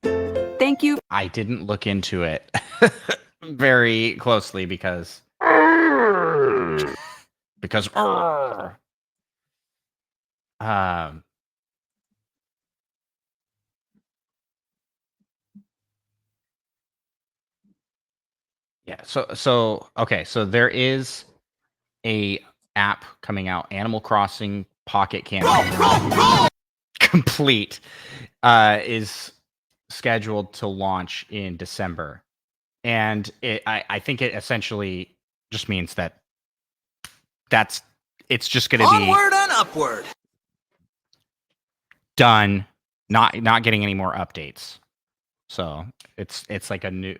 Speaker 4: Thank you.
Speaker 1: I didn't look into it very closely because yeah, so okay, so there is a app coming out, Animal Crossing Pocket Camp Complete is scheduled to launch in December. And I think it essentially just means that it's just going to be
Speaker 3: Onward and upward.
Speaker 1: done, not getting any more updates. So it's like a new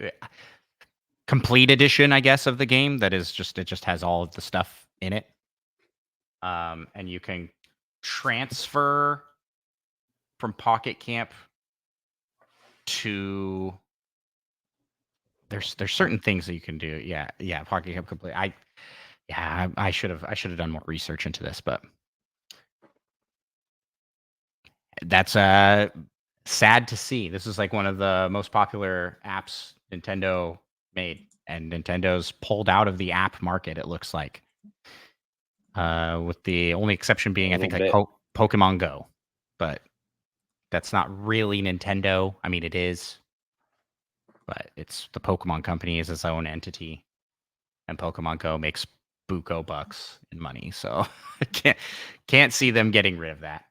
Speaker 1: complete edition, I guess, of the game that is just it just has all of the stuff in it. And you can transfer from Pocket Camp to there's certain things that you can do. Yeah, Pocket Camp Complete. I should have done more research into this, but that's sad to see. This is like one of the most popular apps Nintendo made, and Nintendo's pulled out of the app market, it looks like. With the only exception being, I think, like Pokemon Go. But that's not really Nintendo. I mean, it is. But it's the Pokemon Company is its own entity. And Pokemon Go makes buco bucks in money. So can't see them getting rid of that.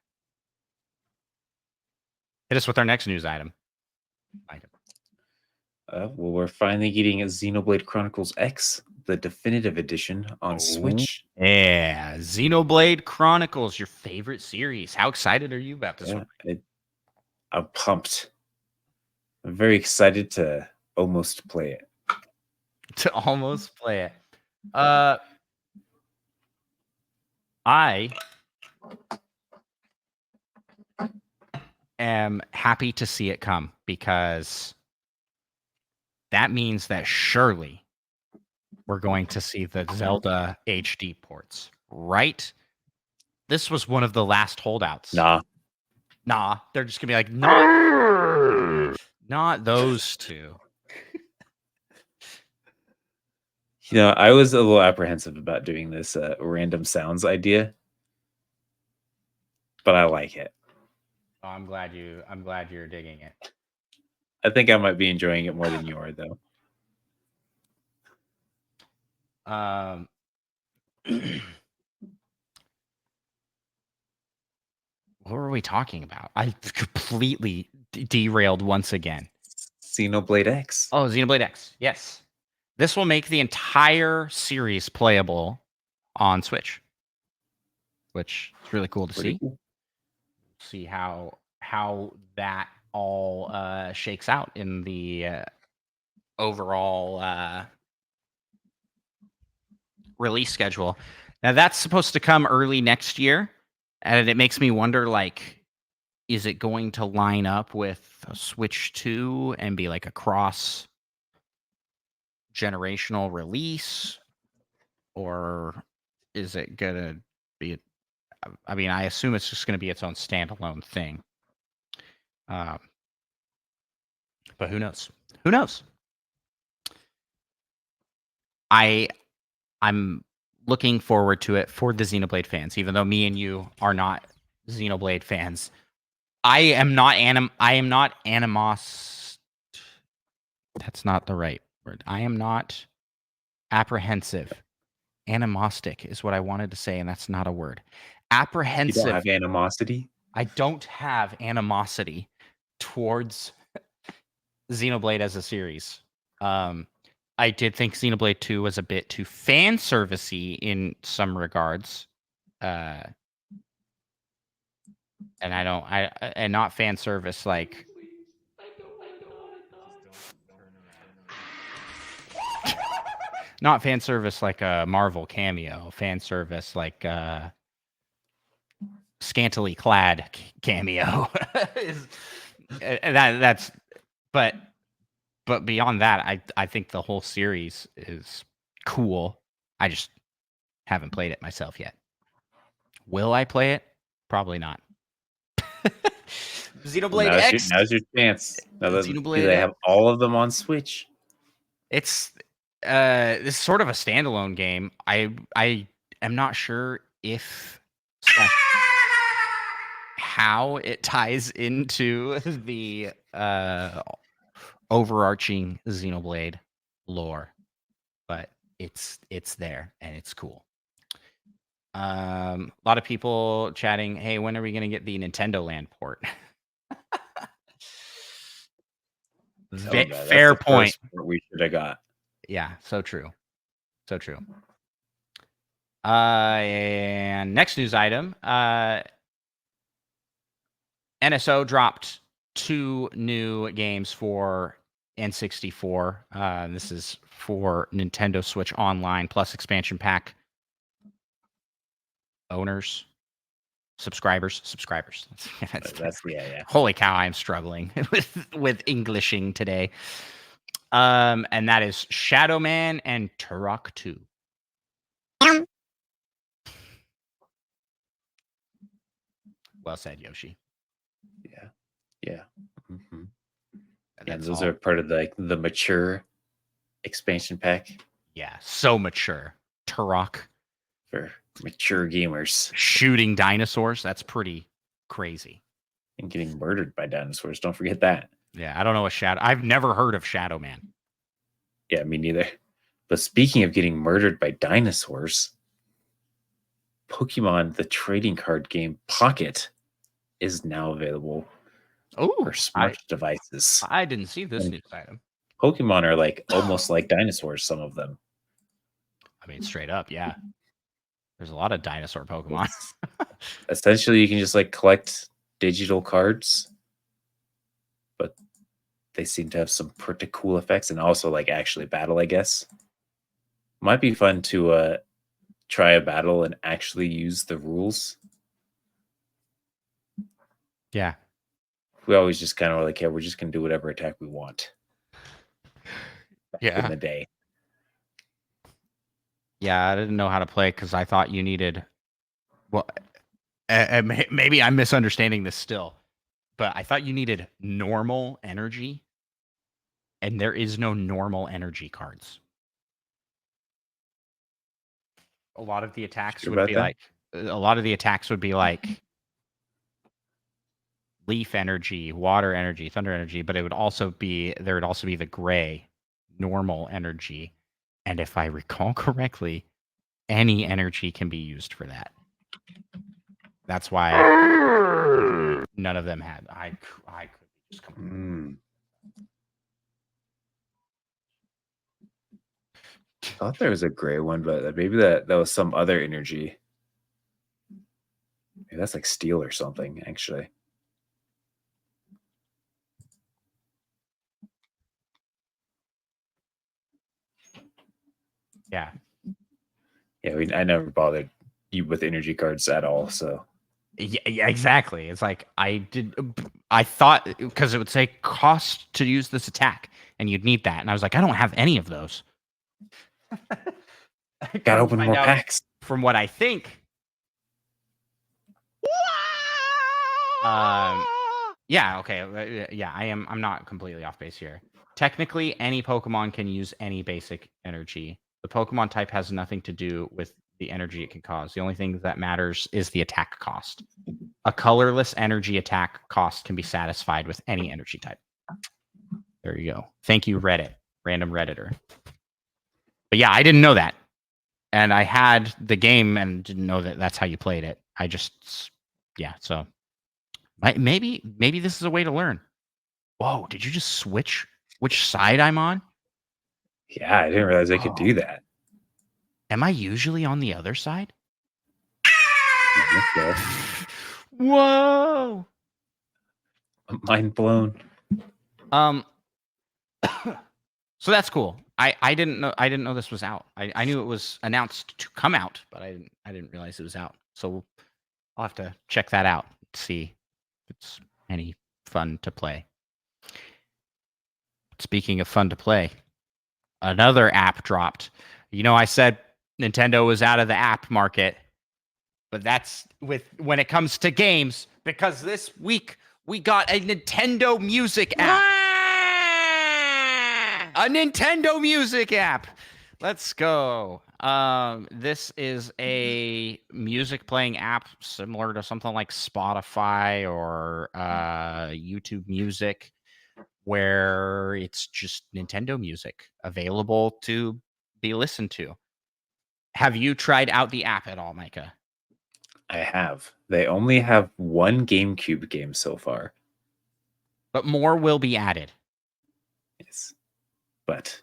Speaker 1: Hit us with our next news item.
Speaker 2: Well, we're finally getting a Xenoblade Chronicles X, the definitive edition on Switch.
Speaker 1: Yeah, Xenoblade Chronicles, your favorite series. How excited are you about this one?
Speaker 2: I'm pumped. I'm very excited to almost play it.
Speaker 1: To almost play it. I am happy to see it come because that means that surely we're going to see the Zelda HD ports, right? this was one of the last holdouts.
Speaker 2: Nah.
Speaker 1: They're just gonna be like, no, not those two.
Speaker 2: I was a little apprehensive about doing this random sounds idea, but I like it.
Speaker 1: Oh, I'm glad you're digging it.
Speaker 2: I think I might be enjoying it more than you are, though.
Speaker 1: What were we talking about? I completely derailed once again.
Speaker 2: Xenoblade X.
Speaker 1: Oh, Xenoblade X. Yes. This will make the entire series playable on Switch, which is really cool to
Speaker 2: Pretty
Speaker 1: see.
Speaker 2: cool.
Speaker 1: See how that all shakes out in the overall release schedule. Now that's supposed to come early next year, and it makes me wonder, like, is it going to line up with a Switch 2 and be like a cross generational release, or is it gonna be? I mean, I assume it's just going to be its own standalone thing. But who knows? Who knows? I'm looking forward to it for the Xenoblade fans, even though me and you are not Xenoblade fans. I am not animos. That's not the right word. I am not apprehensive. Animostic is what I wanted to say, and that's not a word.
Speaker 2: You
Speaker 1: Apprehensive.
Speaker 2: don't have animosity?
Speaker 1: I don't have animosity towards Xenoblade as a series. I did think Xenoblade 2 was a bit too fan servicey in some regards. And not fan service like not fan service like a Marvel cameo, fan service like scantily clad cameo. But beyond that, I think the whole series is cool. I just haven't played it myself yet. Will I play it? Probably not. Xenoblade X.
Speaker 2: Now's your chance. Now that
Speaker 1: Xenoblade
Speaker 2: they
Speaker 1: X.
Speaker 2: have all of them on Switch.
Speaker 1: It's this is sort of a standalone game. I am not sure if how it ties into the overarching Xenoblade lore, but it's there and it's cool. A lot of people chatting, hey, when are we going to get the Nintendo Land port? Fair point.
Speaker 2: We should have got.
Speaker 1: Yeah, so true. So true. And next news item, NSO dropped 2 new games for N64. This is for Nintendo Switch Online Plus expansion pack owners, subscribers.
Speaker 2: That's yeah.
Speaker 1: Holy cow, I'm struggling with Englishing today. And that is Shadow Man and Turok 2. Well said, Yoshi.
Speaker 2: Yeah. Mm-hmm.
Speaker 1: And
Speaker 2: those are part of the mature expansion pack.
Speaker 1: Yeah, so mature. Turok
Speaker 2: for mature gamers.
Speaker 1: Shooting dinosaurs, that's pretty crazy.
Speaker 2: And getting murdered by dinosaurs. Don't forget that.
Speaker 1: Yeah, I don't know I've never heard of Shadow Man.
Speaker 2: Yeah, me neither. But speaking of getting murdered by dinosaurs, Pokemon the trading card game Pocket is now available for smart devices.
Speaker 1: I didn't see this news item.
Speaker 2: Pokemon are like almost like dinosaurs, some of them.
Speaker 1: I mean, straight up, yeah. There's a lot of dinosaur Pokemon.
Speaker 2: Essentially, you can just like collect digital cards, but they seem to have some pretty cool effects and also like actually battle, I guess. Might be fun to try a battle and actually use the rules.
Speaker 1: Yeah.
Speaker 2: We always just kind of like, yeah, we're just going to do whatever attack we want.
Speaker 1: Yeah.
Speaker 2: In the day.
Speaker 1: Yeah, I didn't know how to play because I thought you needed... Well, maybe I'm misunderstanding this still, but I thought you needed normal energy, and there is no normal energy cards. A lot of the attacks
Speaker 2: Sure
Speaker 1: would
Speaker 2: about
Speaker 1: be
Speaker 2: that?
Speaker 1: like a lot of the attacks would be like leaf energy, water energy, thunder energy, but it would also be there would also be the gray normal energy. And if I recall correctly, any energy can be used for that. That's why none of them had. I could just come.
Speaker 2: Hmm. I thought there was a gray one, but maybe that was some other energy. Maybe that's like steel or something, actually.
Speaker 1: Yeah.
Speaker 2: Yeah, I never bothered you with energy cards at all. So
Speaker 1: Yeah, exactly. It's like I thought because it would say cost to use this attack, and you'd need that, and I was like, I don't have any of those.
Speaker 2: gotta
Speaker 1: Come to
Speaker 2: open
Speaker 1: find
Speaker 2: more
Speaker 1: out,
Speaker 2: packs.
Speaker 1: from what I think. Yeah. Okay. Yeah. I'm not completely off base here. Technically, any Pokemon can use any basic energy. The Pokemon type has nothing to do with the energy it can cause. The only thing that matters is the attack cost. A colorless energy attack cost can be satisfied with any energy type. There you go. Thank you, Reddit, random Redditor. But yeah, I didn't know that. And I had the game and didn't know that that's how you played it. I just, yeah, so maybe this is a way to learn. Whoa, did you just switch which side I'm on?
Speaker 2: Yeah, I didn't realize I could do that.
Speaker 1: Am I usually on the other side?
Speaker 2: Okay.
Speaker 1: Whoa.
Speaker 2: Mind blown.
Speaker 1: So that's cool. I didn't know this was out. I knew it was announced to come out, but I didn't realize it was out. So I'll have to check that out, see if it's any fun to play. Speaking of fun to play, another app dropped. You know, I said Nintendo was out of the app market, but that's when it comes to games, because this week we got a Nintendo Music app. A Nintendo Music app. Let's go. This is a music playing app similar to something like Spotify or YouTube Music, where it's just Nintendo music available to be listened to. Have you tried out the app at all, Micah?
Speaker 2: I have. They only have one GameCube game so far.
Speaker 1: But more will be added.
Speaker 2: Yes. But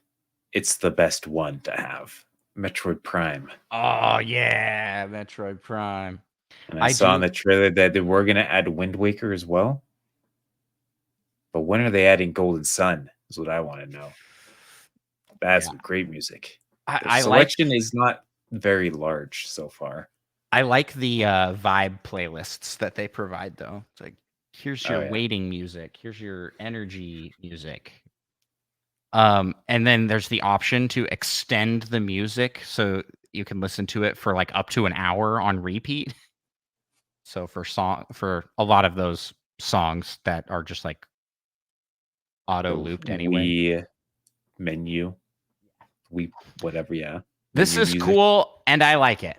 Speaker 2: it's the best one to have. Metroid Prime.
Speaker 1: Oh yeah, Metroid Prime.
Speaker 2: And I saw in the trailer that they were going to add Wind Waker as well. But when are they adding Golden Sun? Is what I want to know. That's some great music. The selection is not very large so far.
Speaker 1: I like the vibe playlists that they provide, though. It's like, here's your waiting music. Here's your energy music. And then there's the option to extend the music so you can listen to it for like up to an hour on repeat. So for a lot of those songs that are just like auto looped anyway.
Speaker 2: Menu. Whatever, yeah.
Speaker 1: This is cool, and I like it.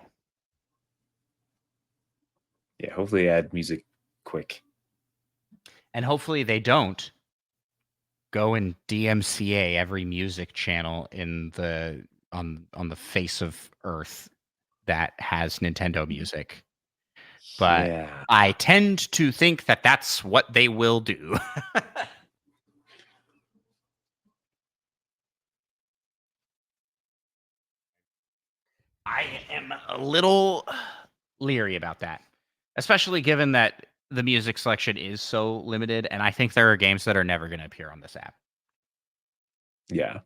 Speaker 2: Yeah, hopefully add music quick.
Speaker 1: And hopefully they don't go and DMCA every music channel in the on the face of Earth that has Nintendo music. But yeah. I tend to think that that's what they will do. I am a little leery about that, especially given that the music selection is so limited, and I think there are games that are never going to appear on this app.
Speaker 2: Yeah.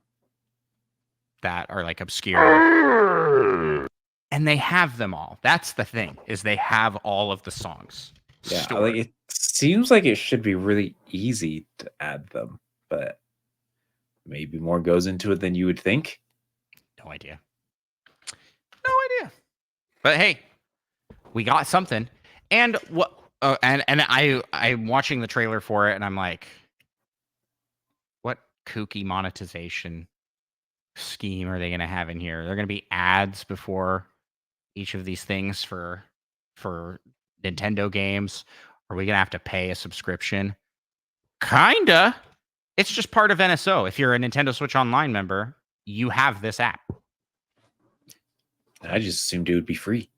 Speaker 1: That are like obscure. And they have them all. That's the thing, is they have all of the songs.
Speaker 2: Yeah, stored. Like it seems like it should be really easy to add them, but maybe more goes into it than you would think.
Speaker 1: No idea. But hey, we got something. And what? And I'm watching the trailer for it, and I'm like, what kooky monetization scheme are they going to have in here? They're going to be ads before each of these things for Nintendo games. Are we going to have to pay a subscription? Kinda. It's just part of NSO. If you're a Nintendo Switch Online member, you have this app.
Speaker 2: I just assumed it would be free.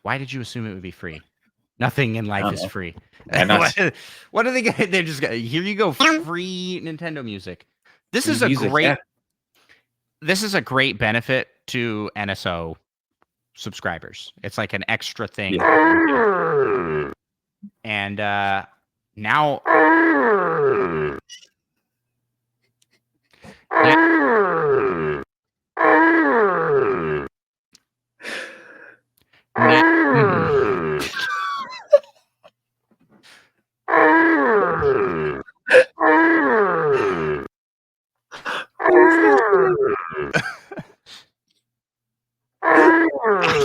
Speaker 1: Why did you assume it would be free? Nothing in life is free.
Speaker 2: Why not?
Speaker 1: What are they going to? They're just going to, here you go, free Nintendo music. This is a
Speaker 2: Music,
Speaker 1: great.
Speaker 2: yeah.
Speaker 1: This is a great benefit to NSO subscribers. It's like an extra thing.
Speaker 2: Yeah.
Speaker 1: And now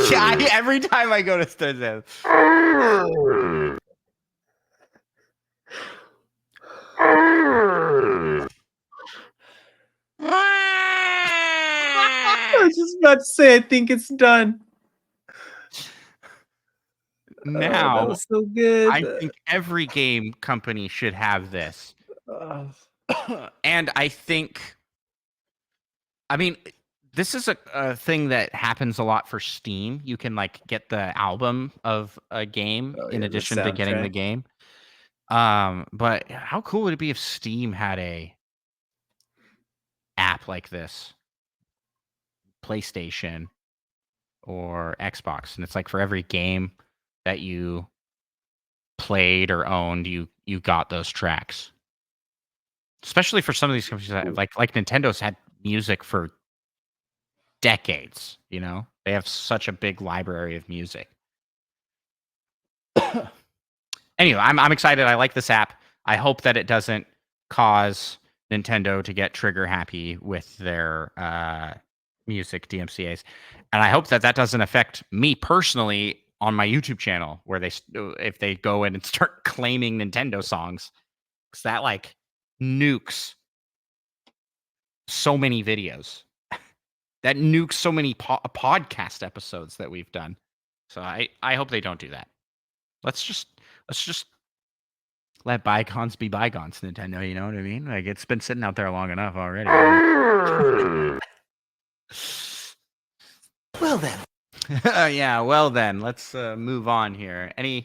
Speaker 1: yeah, every time I go to Studio.
Speaker 2: I was just about to say, I think it's done.
Speaker 1: Now,
Speaker 2: that was so good.
Speaker 1: I think every game company should have this. And I think, I mean, this is a thing that happens a lot for Steam. You can like get the album of a game in addition to getting the game. But how cool would it be if Steam had a app like this? PlayStation or Xbox, and it's like for every game that you played or owned, you got those tracks. Especially for some of these companies that like Nintendo's had music for decades, you know? They have such a big library of music. Anyway, I'm excited. I like this app. I hope that it doesn't cause Nintendo to get trigger happy with their music DMCAs. And I hope that that doesn't affect me personally on my YouTube channel, where if they go in and start claiming Nintendo songs, because that like nukes so many videos. That nukes so many podcast episodes that we've done. So I hope they don't do that. Let's just let bygones be bygones, Nintendo. You know what I mean? Like, it's been sitting out there long enough already.
Speaker 3: Well then.
Speaker 1: Yeah, well then, let's move on here.
Speaker 2: Yeah,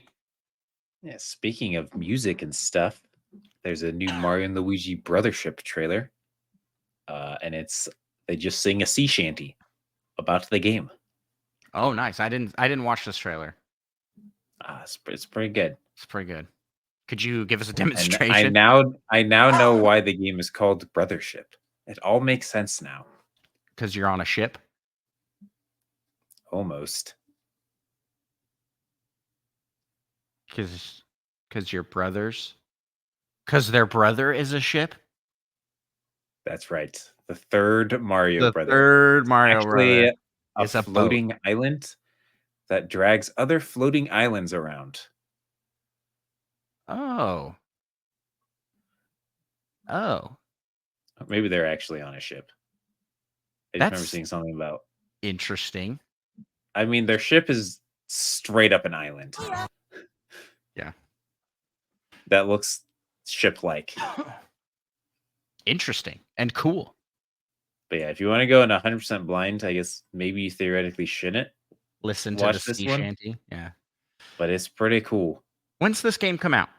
Speaker 2: speaking of music and stuff, there's a new Mario and Luigi Brothership trailer. And they just sing a sea shanty about the game.
Speaker 1: Oh, nice. I didn't watch this trailer.
Speaker 2: It's pretty good.
Speaker 1: It's pretty good. Could you give us a
Speaker 2: And
Speaker 1: demonstration?
Speaker 2: I now know why the game is called Brothership. It all makes sense now.
Speaker 1: Because you're on a ship?
Speaker 2: Almost.
Speaker 1: Because you're brothers? Because their brother is a ship?
Speaker 2: That's right. The third Mario
Speaker 1: The
Speaker 2: brother.
Speaker 1: third Mario
Speaker 2: Actually,
Speaker 1: brother
Speaker 2: a
Speaker 1: is a boat.
Speaker 2: floating island that drags other floating islands around.
Speaker 1: Oh.
Speaker 2: Maybe they're actually on a ship. I just remember
Speaker 1: That's
Speaker 2: seeing something about.
Speaker 1: interesting.
Speaker 2: I mean, their ship is straight up an island.
Speaker 1: Yeah.
Speaker 2: That looks ship-like.
Speaker 1: Interesting and cool.
Speaker 2: But yeah, if you want to go in 100% blind, I guess maybe you theoretically shouldn't.
Speaker 1: Listen to
Speaker 2: Watch
Speaker 1: the
Speaker 2: this
Speaker 1: sea
Speaker 2: one?
Speaker 1: shanty. Yeah.
Speaker 2: But it's pretty cool.
Speaker 1: When's this game come out?
Speaker 2: I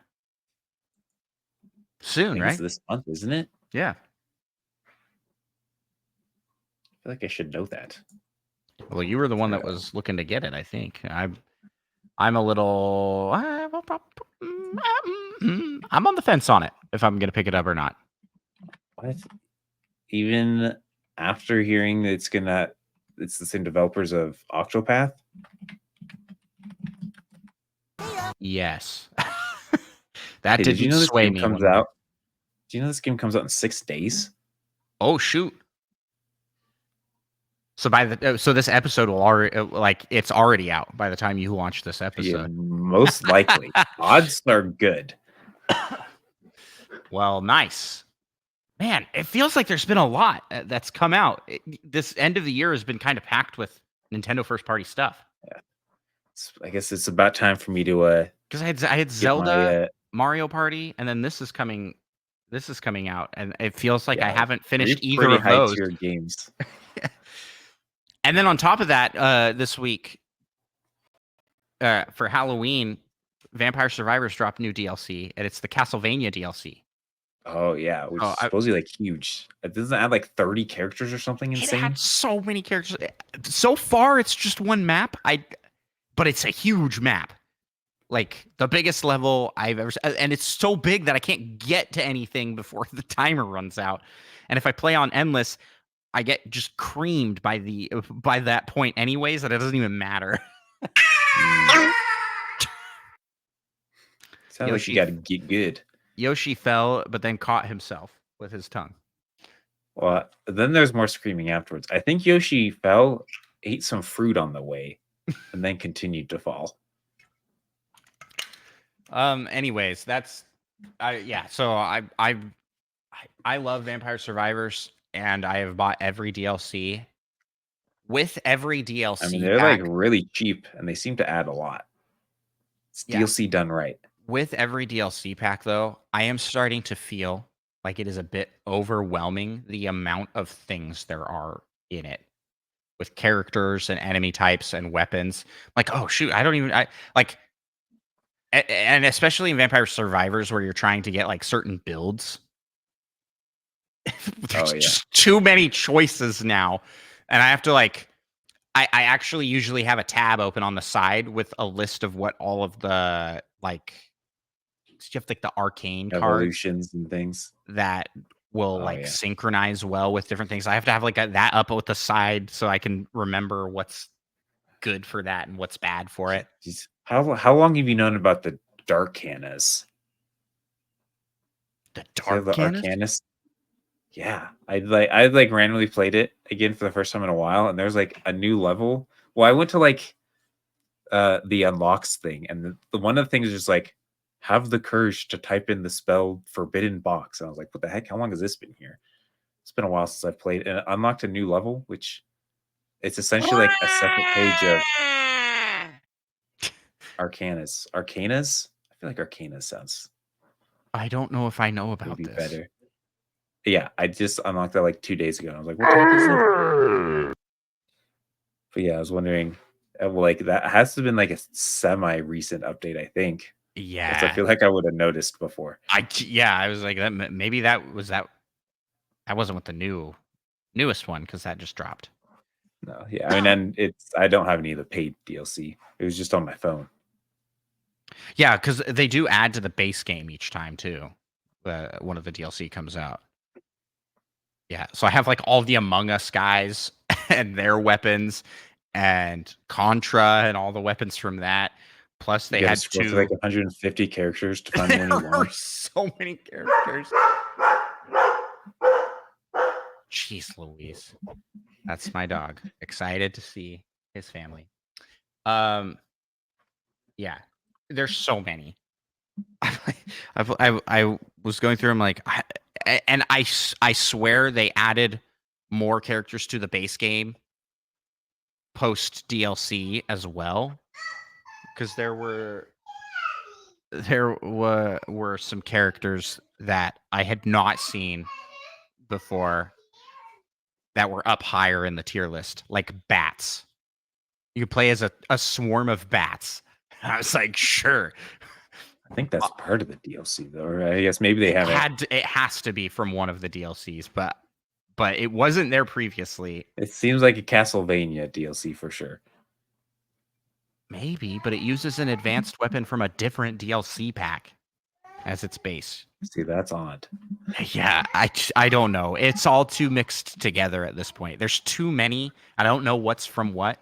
Speaker 1: Soon,
Speaker 2: think
Speaker 1: right?
Speaker 2: it's this month, isn't it?
Speaker 1: Yeah.
Speaker 2: I feel like I should know that.
Speaker 1: Well, you were the one that was looking to get it, I think. I'm a little. I'm on the fence on it if I'm going to pick it up or not.
Speaker 2: What? Even after hearing that it's the same developers of Octopath?
Speaker 1: Yes. That
Speaker 2: Hey,
Speaker 1: didn't
Speaker 2: did you know this
Speaker 1: sway
Speaker 2: game
Speaker 1: me.
Speaker 2: comes out? Do you know this game comes out in 6 days?
Speaker 1: Oh shoot! So so this episode will already it's already out by the time you watch this
Speaker 2: Yeah,
Speaker 1: episode.
Speaker 2: most likely. Odds are good.
Speaker 1: Well, nice. Man, it feels like there's been a lot that's come out. This end of the year has been kind of packed with Nintendo first party stuff.
Speaker 2: I guess it's about time for me to
Speaker 1: Because I had Zelda, Mario Party, and then this is coming out, and it feels like I haven't finished either of those.
Speaker 2: Tier games.
Speaker 1: And then on top of that, this week for Halloween, Vampire Survivors dropped new DLC, and it's the Castlevania DLC.
Speaker 2: Oh yeah, which is supposedly like huge. It doesn't add like 30 characters or something insane.
Speaker 1: It had so many characters. So far, it's just one map. But it's a huge map, like the biggest level I've ever. And it's so big that I can't get to anything before the timer runs out. And if I play on endless, I get just creamed by that point, anyways. That it doesn't even matter.
Speaker 2: Sounds like you got to get good.
Speaker 1: Yoshi fell, but then caught himself with his tongue.
Speaker 2: Well, then there's more screaming afterwards. I think Yoshi fell, ate some fruit on the way, and then continued to fall.
Speaker 1: Anyways, that's so I love Vampire Survivors, and I have bought every DLC. With every DLC,
Speaker 2: I mean, they're like really cheap, and they seem to add a lot. It's DLC done right.
Speaker 1: With every DLC pack, though, I am starting to feel like it is a bit overwhelming, the amount of things there are in it, with characters and enemy types and weapons. Like, oh shoot, and especially in Vampire Survivors, where you're trying to get like certain builds. There's just too many choices now, and I have to I actually usually have a tab open on the side with a list of what all of the you have the arcane
Speaker 2: evolutions
Speaker 1: cards
Speaker 2: and things
Speaker 1: that will synchronize well with different things. I have to have that up with the side so I can remember what's good for that and what's bad for it.
Speaker 2: Jeez. How long have you known about the Darkanas?
Speaker 1: The Darkanas?
Speaker 2: Yeah, I randomly played it again for the first time in a while, and there's like a new level. Well, I went to the unlocks thing, and the one of the things is just like, have the courage to type in the spell Forbidden Box. And I was like, what the heck? How long has this been here? It's been a while since I've played, and it unlocked a new level, which it's essentially like a separate page of Arcanas. Arcanas? I feel like Arcanas sounds.
Speaker 1: I don't know if I know about this.
Speaker 2: Better. Yeah, I just unlocked that like 2 days ago. And I was like, what the heck is this? But yeah, I was wondering, that has to have been like a semi-recent update, I think.
Speaker 1: Yeah,
Speaker 2: I feel like I would have noticed before.
Speaker 1: I was like, maybe that wasn't with the newest one, because that just dropped.
Speaker 2: No, yeah, I mean, and I don't have any of the paid DLC. It was just on my phone.
Speaker 1: Yeah, because they do add to the base game each time too. One of the DLC comes out. Yeah, so I have all the Among Us guys and their weapons, and Contra and all the weapons from that. Plus, they had to
Speaker 2: like 150 characters to find one you want.
Speaker 1: There are so many characters. Jeez Louise. That's my dog. Excited to see his family. Yeah. There's so many. I was going through them I swear they added more characters to the base game post DLC as well, because there were some characters that I had not seen before that were up higher in the tier list, like bats. You could play as a swarm of bats. I was like, sure.
Speaker 2: I think that's part of the DLC, though. Right? I guess maybe they haven't.
Speaker 1: It has to be from one of the DLCs, but it wasn't there previously.
Speaker 2: It seems like a Castlevania DLC for sure.
Speaker 1: Maybe, but it uses an advanced weapon from a different DLC pack as its base.
Speaker 2: See, that's odd.
Speaker 1: Yeah, I don't know. It's all too mixed together at this point. There's too many. I don't know what's from what.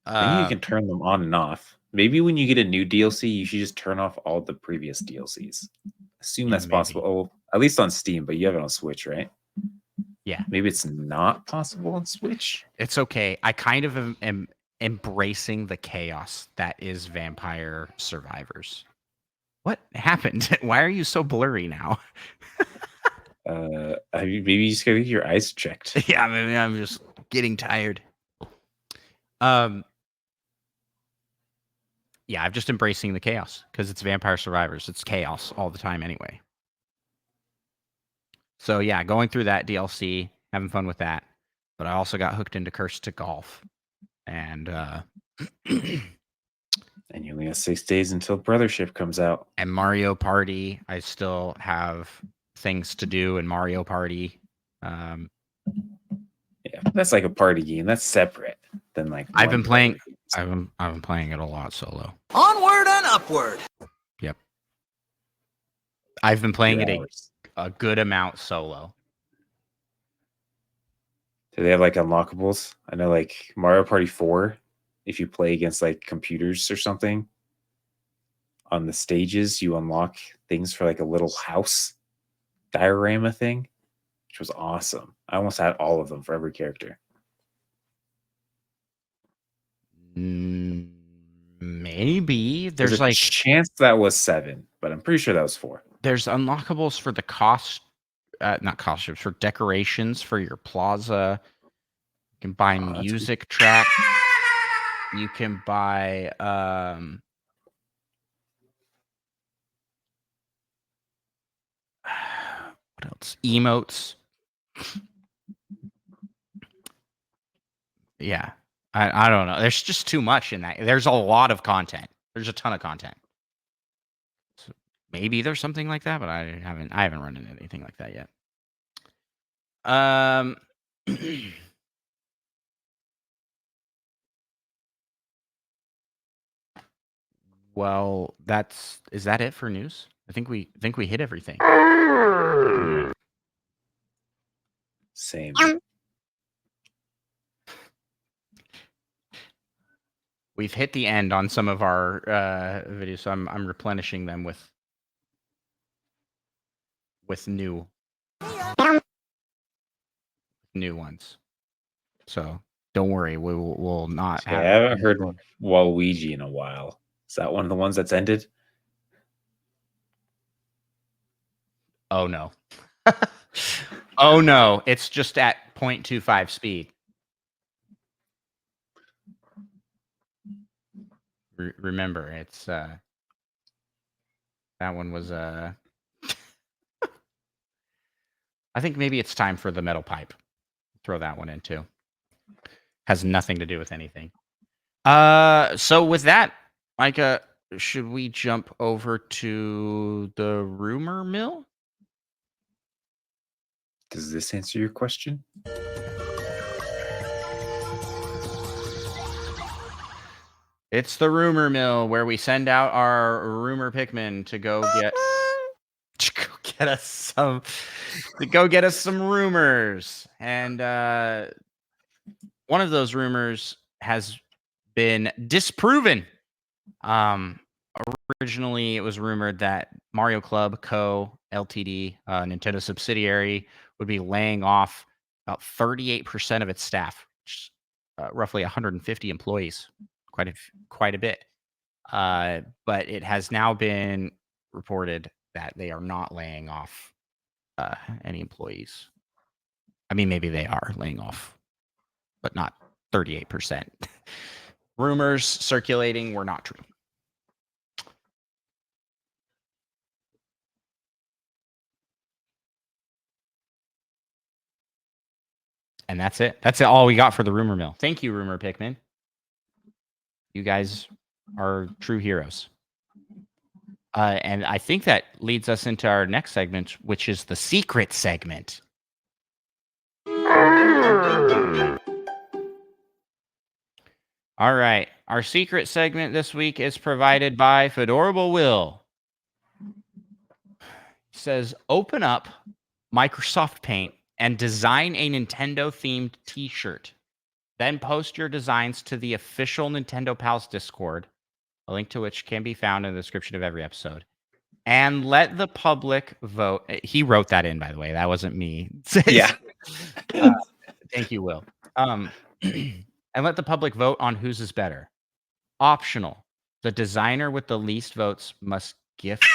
Speaker 2: Maybe you can turn them on and off. Maybe when you get a new DLC, you should just turn off all the previous DLCs. Assume that's possible. Oh, at least on Steam, but you have it on Switch, right?
Speaker 1: Yeah,
Speaker 2: Maybe it's not possible on Switch.
Speaker 1: it's okay. I kind of am embracing the chaos that is Vampire Survivors. What happened? Why are you so blurry now?
Speaker 2: Maybe you just gotta get your eyes checked.
Speaker 1: Yeah, maybe I'm just getting tired. Yeah, I'm just embracing the chaos because it's Vampire Survivors. It's chaos all the time anyway. So yeah, going through that DLC, having fun with that. But I also got hooked into Curse to Golf. And
Speaker 2: And you only got 6 days until Brothership comes out.
Speaker 1: and Mario Party. I still have things to do in Mario Party.
Speaker 2: Yeah, that's like a party game. That's separate than like.
Speaker 1: I've been
Speaker 2: one
Speaker 1: playing.
Speaker 2: party game.
Speaker 1: I've been playing it a lot solo.
Speaker 3: Onward and upward.
Speaker 1: I've been playing
Speaker 2: 2
Speaker 1: it
Speaker 2: hours.
Speaker 1: a good amount solo.
Speaker 2: Do they have like unlockables? I know like Mario Party 4, if you play against like computers or something, on the stages you unlock things for like a little house diorama thing, which was awesome. I almost had all of them for every character.
Speaker 1: Maybe
Speaker 2: There's
Speaker 1: there's
Speaker 2: a
Speaker 1: like
Speaker 2: chance that was 7, but I'm pretty sure that was 4.
Speaker 1: there's unlockables for the not costumes, for decorations for your plaza. You can buy
Speaker 2: Oh, that's
Speaker 1: music track. You can buy what else? Emotes. Yeah. I don't know. There's just too much in that. There's a lot of content. There's a ton of content. So maybe there's something like that, but I haven't run into anything like that yet. Well, is that it for news? I think we hit everything.
Speaker 2: Same.
Speaker 1: We've hit the end on some of our videos, so I'm replenishing them with new ones. So don't worry, we'll not
Speaker 2: I haven't heard Waluigi in a while. Is that one of the ones that's ended?
Speaker 1: Oh no. Oh no, it's just at 0.25 speed. Remember, it's that one was I think maybe it's time for the metal pipe. Throw that one in too. Has nothing to do with anything. So with that, Micah, should we jump over to the rumor mill?
Speaker 2: Does this answer your question?
Speaker 1: It's the rumor mill where we send out our rumor Pikmin to go get us some rumors. And one of those rumors has been disproven. Originally, it was rumored that Mario Club Co. Ltd., Nintendo subsidiary, would be laying off about 38% of its staff, which is, roughly 150 employees, quite a bit. But it has now been reported that they are not laying off any employees. I mean, maybe they are laying off, but not 38%. Rumors circulating were not true. And that's it. That's all we got for the rumor mill. Thank you, Rumor Pikmin. You guys are true heroes. And I think that leads us into our next segment, which is the secret segment. All right. Our secret segment this week is provided by Fedorable Will. He says, open up Microsoft Paint and design a Nintendo-themed t-shirt. Then post your designs to the official Nintendo Pals Discord, a link to which can be found in the description of every episode. And let the public vote. He wrote that in, by the way. That wasn't me.
Speaker 2: Yeah.
Speaker 1: Thank you, Will. And let the public vote on whose is better. Optional. The designer with the least votes must gift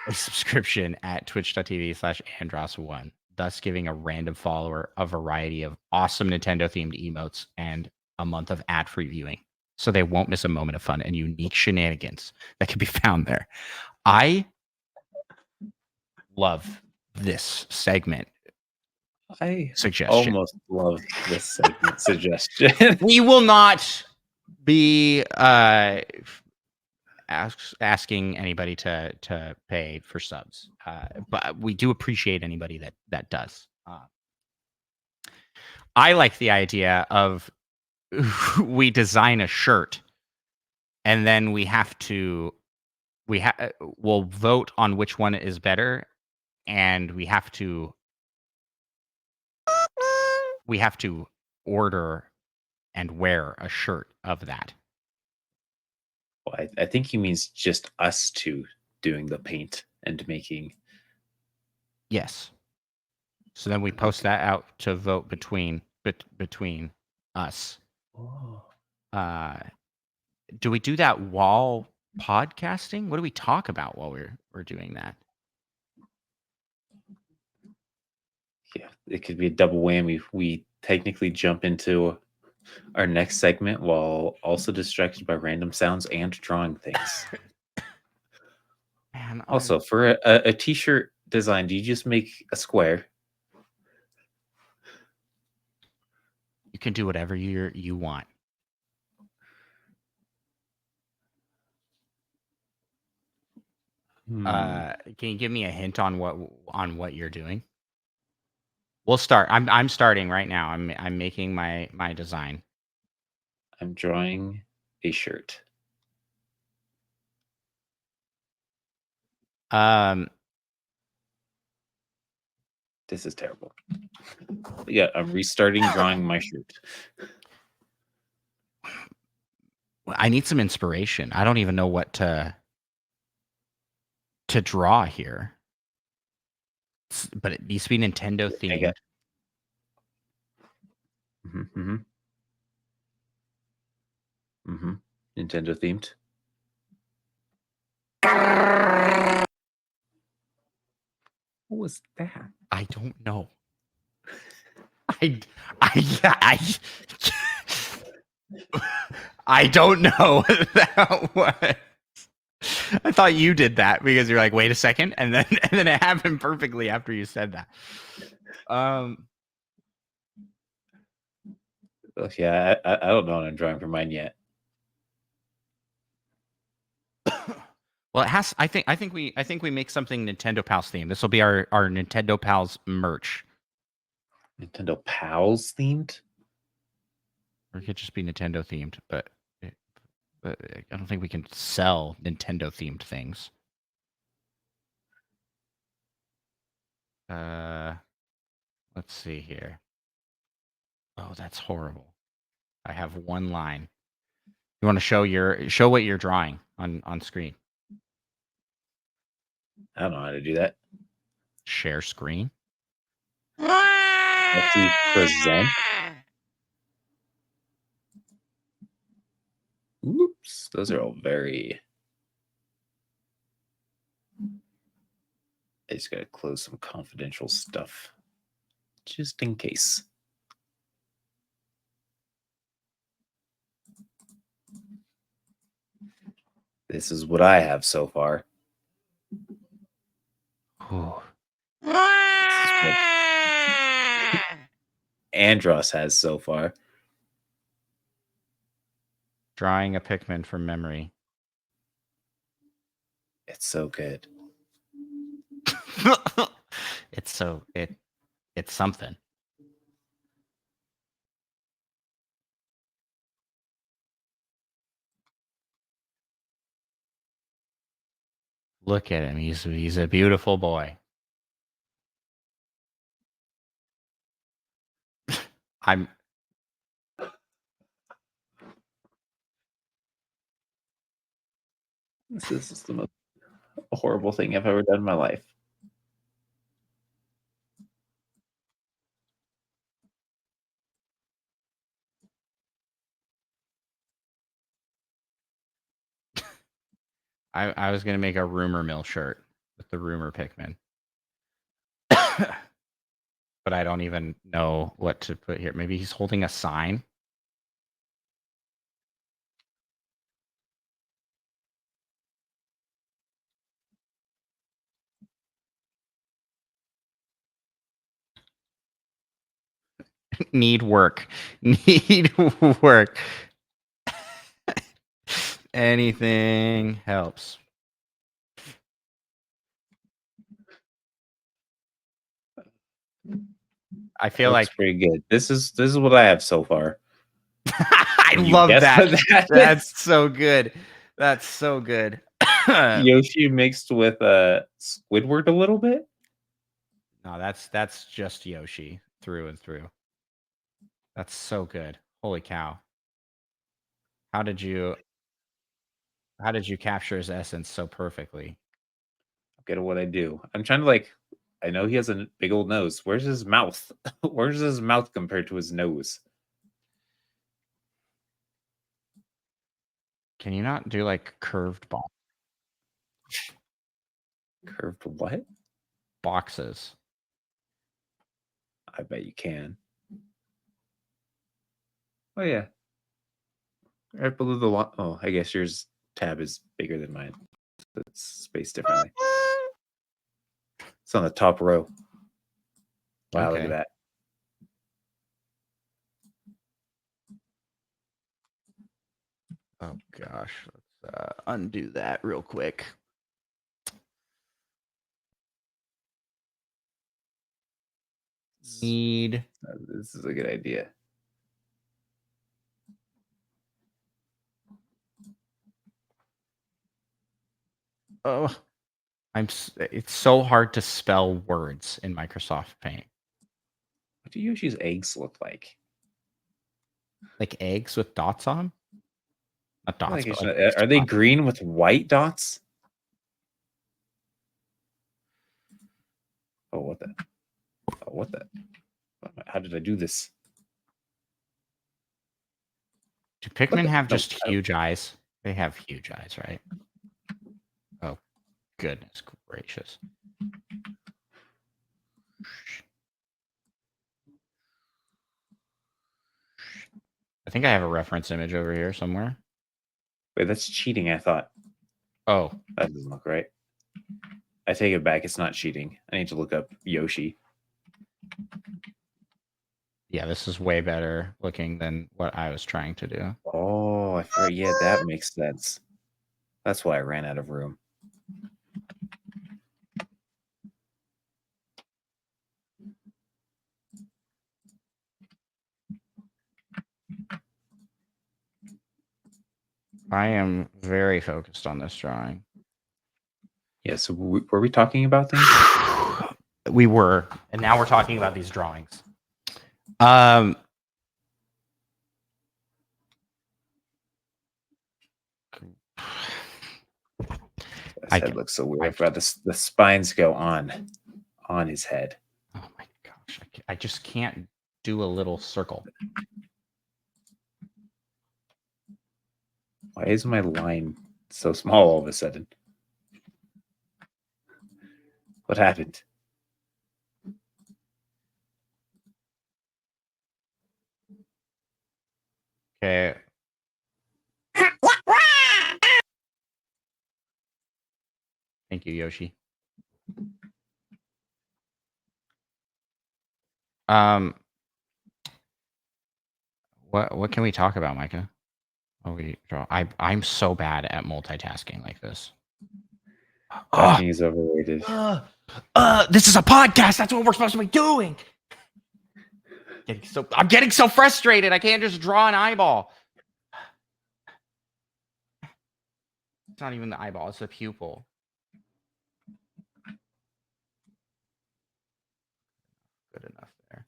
Speaker 1: a subscription at twitch.tv/Andros1, thus giving a random follower a variety of awesome Nintendo-themed emotes and a month of ad-free viewing, so they won't miss a moment of fun and unique shenanigans that can be found there. I love this segment
Speaker 2: I
Speaker 1: suggestion.
Speaker 2: almost love this segment suggestion.
Speaker 1: We will not be asking anybody to pay for subs, but we do appreciate anybody that does. I like the idea of we design a shirt, and then we'll vote on which one is better, and we have to order and wear a shirt of that.
Speaker 2: Well, I think he means just us two doing the paint and making.
Speaker 1: Yes. So then we post that out to vote between us.
Speaker 2: Oh.
Speaker 1: Do we do that while podcasting? What do we talk about while we're doing that?
Speaker 2: Yeah, it could be a double whammy. We technically jump into our next segment while also distracted by random sounds and drawing things.
Speaker 1: Man,
Speaker 2: Also, for a t-shirt design, do you just make a square?
Speaker 1: you can do whatever you want. Can you give me a hint on what you're doing? We'll start. I'm starting right now. I'm making my design.
Speaker 2: I'm drawing a shirt. This is terrible. Yeah, I'm restarting drawing my shirt.
Speaker 1: I need some inspiration. I don't even know what to draw here. But it needs to be Nintendo themed.
Speaker 2: Nintendo themed. What was that?
Speaker 1: I don't know. I don't know what that was. I thought you did that because you're like, wait a second, and then it happened perfectly after you said that.
Speaker 2: Yeah, I don't know what I'm drawing for mine yet.
Speaker 1: Well, it has. I think we make something Nintendo Pals themed. This will be our Nintendo Pals merch.
Speaker 2: Nintendo Pals themed,
Speaker 1: or it could just be Nintendo themed. But I don't think we can sell Nintendo themed things. Let's see here. Oh, that's horrible. I have one line. You want to show what you're drawing on screen?
Speaker 2: I don't know how to do that.
Speaker 1: Share screen.
Speaker 2: Let's see, present. Oops, those are all very. I just gotta close some confidential stuff, just in case. This is what I have so far. Andros has so far.
Speaker 1: Drawing a Pikmin from memory.
Speaker 2: It's so good.
Speaker 1: It's something. Look at him. He's a beautiful boy.
Speaker 2: This is the most horrible thing I've ever done in my life.
Speaker 1: I was gonna make a rumor mill shirt with the rumor Pikmin. But I don't even know what to put here. Maybe he's holding a sign. Need work. Need work. Anything helps. I feel
Speaker 2: Looks
Speaker 1: like
Speaker 2: pretty good. This is what I have so far.
Speaker 1: I
Speaker 2: Can you
Speaker 1: love
Speaker 2: guess
Speaker 1: that.
Speaker 2: what that is?
Speaker 1: That's so good. That's so good.
Speaker 2: Yoshi mixed with Squidward a little bit.
Speaker 1: No, that's just Yoshi through and through. That's so good. Holy cow. How did you capture his essence so perfectly?
Speaker 2: Good at what I do. I'm trying to like. I know he has a big old nose. Where's his mouth? Where's his mouth compared to his nose?
Speaker 1: Can you not do like curved
Speaker 2: Curved what?
Speaker 1: boxes?
Speaker 2: I bet you can. Oh yeah. Right below the line. Oh, I guess yours tab is bigger than mine. So it's spaced differently. It's on the top row. Wow, look
Speaker 1: Okay.
Speaker 2: at that.
Speaker 1: Oh gosh, let's undo that real quick. Need
Speaker 2: This is a good idea.
Speaker 1: oh, it's so hard to spell words in Microsoft Paint.
Speaker 2: What do Yoshi's eggs look like?
Speaker 1: Like eggs with dots on them? Not dots, but like
Speaker 2: Are they
Speaker 1: spots.
Speaker 2: green with white dots? Oh, what the? Oh, what the? How did I do this?
Speaker 1: Do Pikmin have
Speaker 2: No,
Speaker 1: just huge eyes? They have huge eyes, right? Oh, goodness gracious. I think I have a reference image over here somewhere.
Speaker 2: Wait, that's cheating, I thought.
Speaker 1: Oh,
Speaker 2: That doesn't look right. I take it back. It's not cheating. I need to look up Yoshi.
Speaker 1: yeah, this is way better looking than what I was trying to do.
Speaker 2: Oh, I forgot. Yeah, that makes sense. That's why I ran out of room.
Speaker 1: I am very focused on this drawing.
Speaker 2: Yeah, so were we talking about things?
Speaker 1: We were, and now we're talking about these drawings. His
Speaker 2: head looks so weird. I forgot the spines go on his head.
Speaker 1: Oh my gosh, I just can't do a little circle.
Speaker 2: Why is my line so small all of a sudden? What happened?
Speaker 1: Okay. Thank you, Yoshi. What can we talk about, Micah? Oh, we draw. I'm so bad at multitasking like this.
Speaker 2: Talking is overrated.
Speaker 1: This is a podcast. That's what we're supposed to be doing. I'm getting so frustrated. I can't just draw an eyeball. It's not even the eyeball. It's the pupil. Good enough there.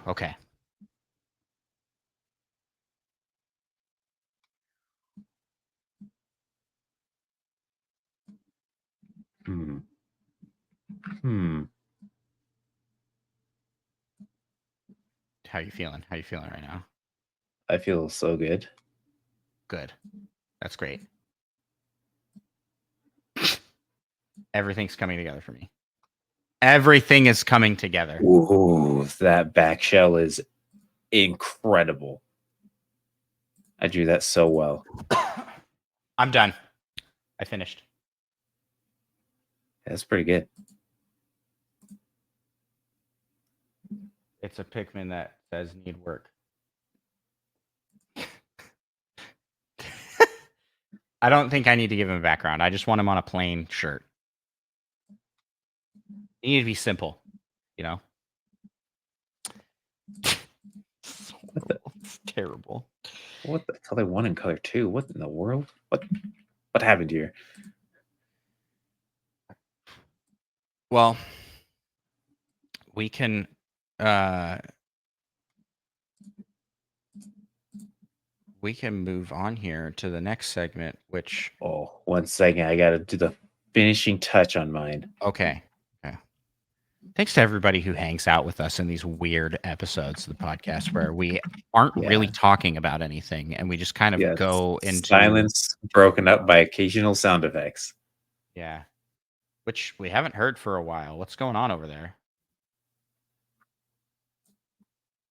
Speaker 1: Okay. How you feeling? How you feeling right now?
Speaker 2: I feel so good.
Speaker 1: Good. That's great. Everything's coming together for me. Everything is coming together.
Speaker 2: Ooh, that back shell is incredible. I drew that so well.
Speaker 1: I'm done. I finished.
Speaker 2: That's pretty good.
Speaker 1: It's a Pikmin that says need work. I don't think I need to give him a background. I just want him on a plain shirt. You need to be simple, you know? It's horrible. It's terrible.
Speaker 2: What the color 1 and color 2? What in the world? What happened here?
Speaker 1: Well, we can move on here to the next segment, which
Speaker 2: Oh, 1 second. I gotta do the finishing touch on mine.
Speaker 1: okay. Thanks to everybody who hangs out with us in these weird episodes of the podcast where we aren't really talking about anything and we just kind of go into
Speaker 2: silence broken up by occasional sound effects.
Speaker 1: Yeah. Which we haven't heard for a while. What's going on over there?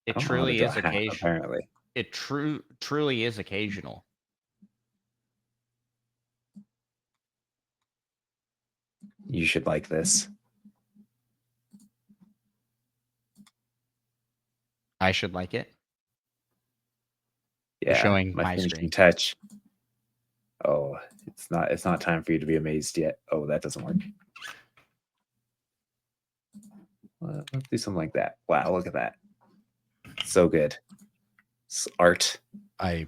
Speaker 1: It truly is occasional.
Speaker 2: Apparently.
Speaker 1: It truly is occasional.
Speaker 2: You should like this.
Speaker 1: I should like it.
Speaker 2: Yeah,
Speaker 1: showing my
Speaker 2: finishing
Speaker 1: screen.
Speaker 2: touch. Oh, it's not time for you to be amazed yet. Oh, that doesn't work. Let's do something like that. Wow, look at that. So good. It's art.
Speaker 1: Are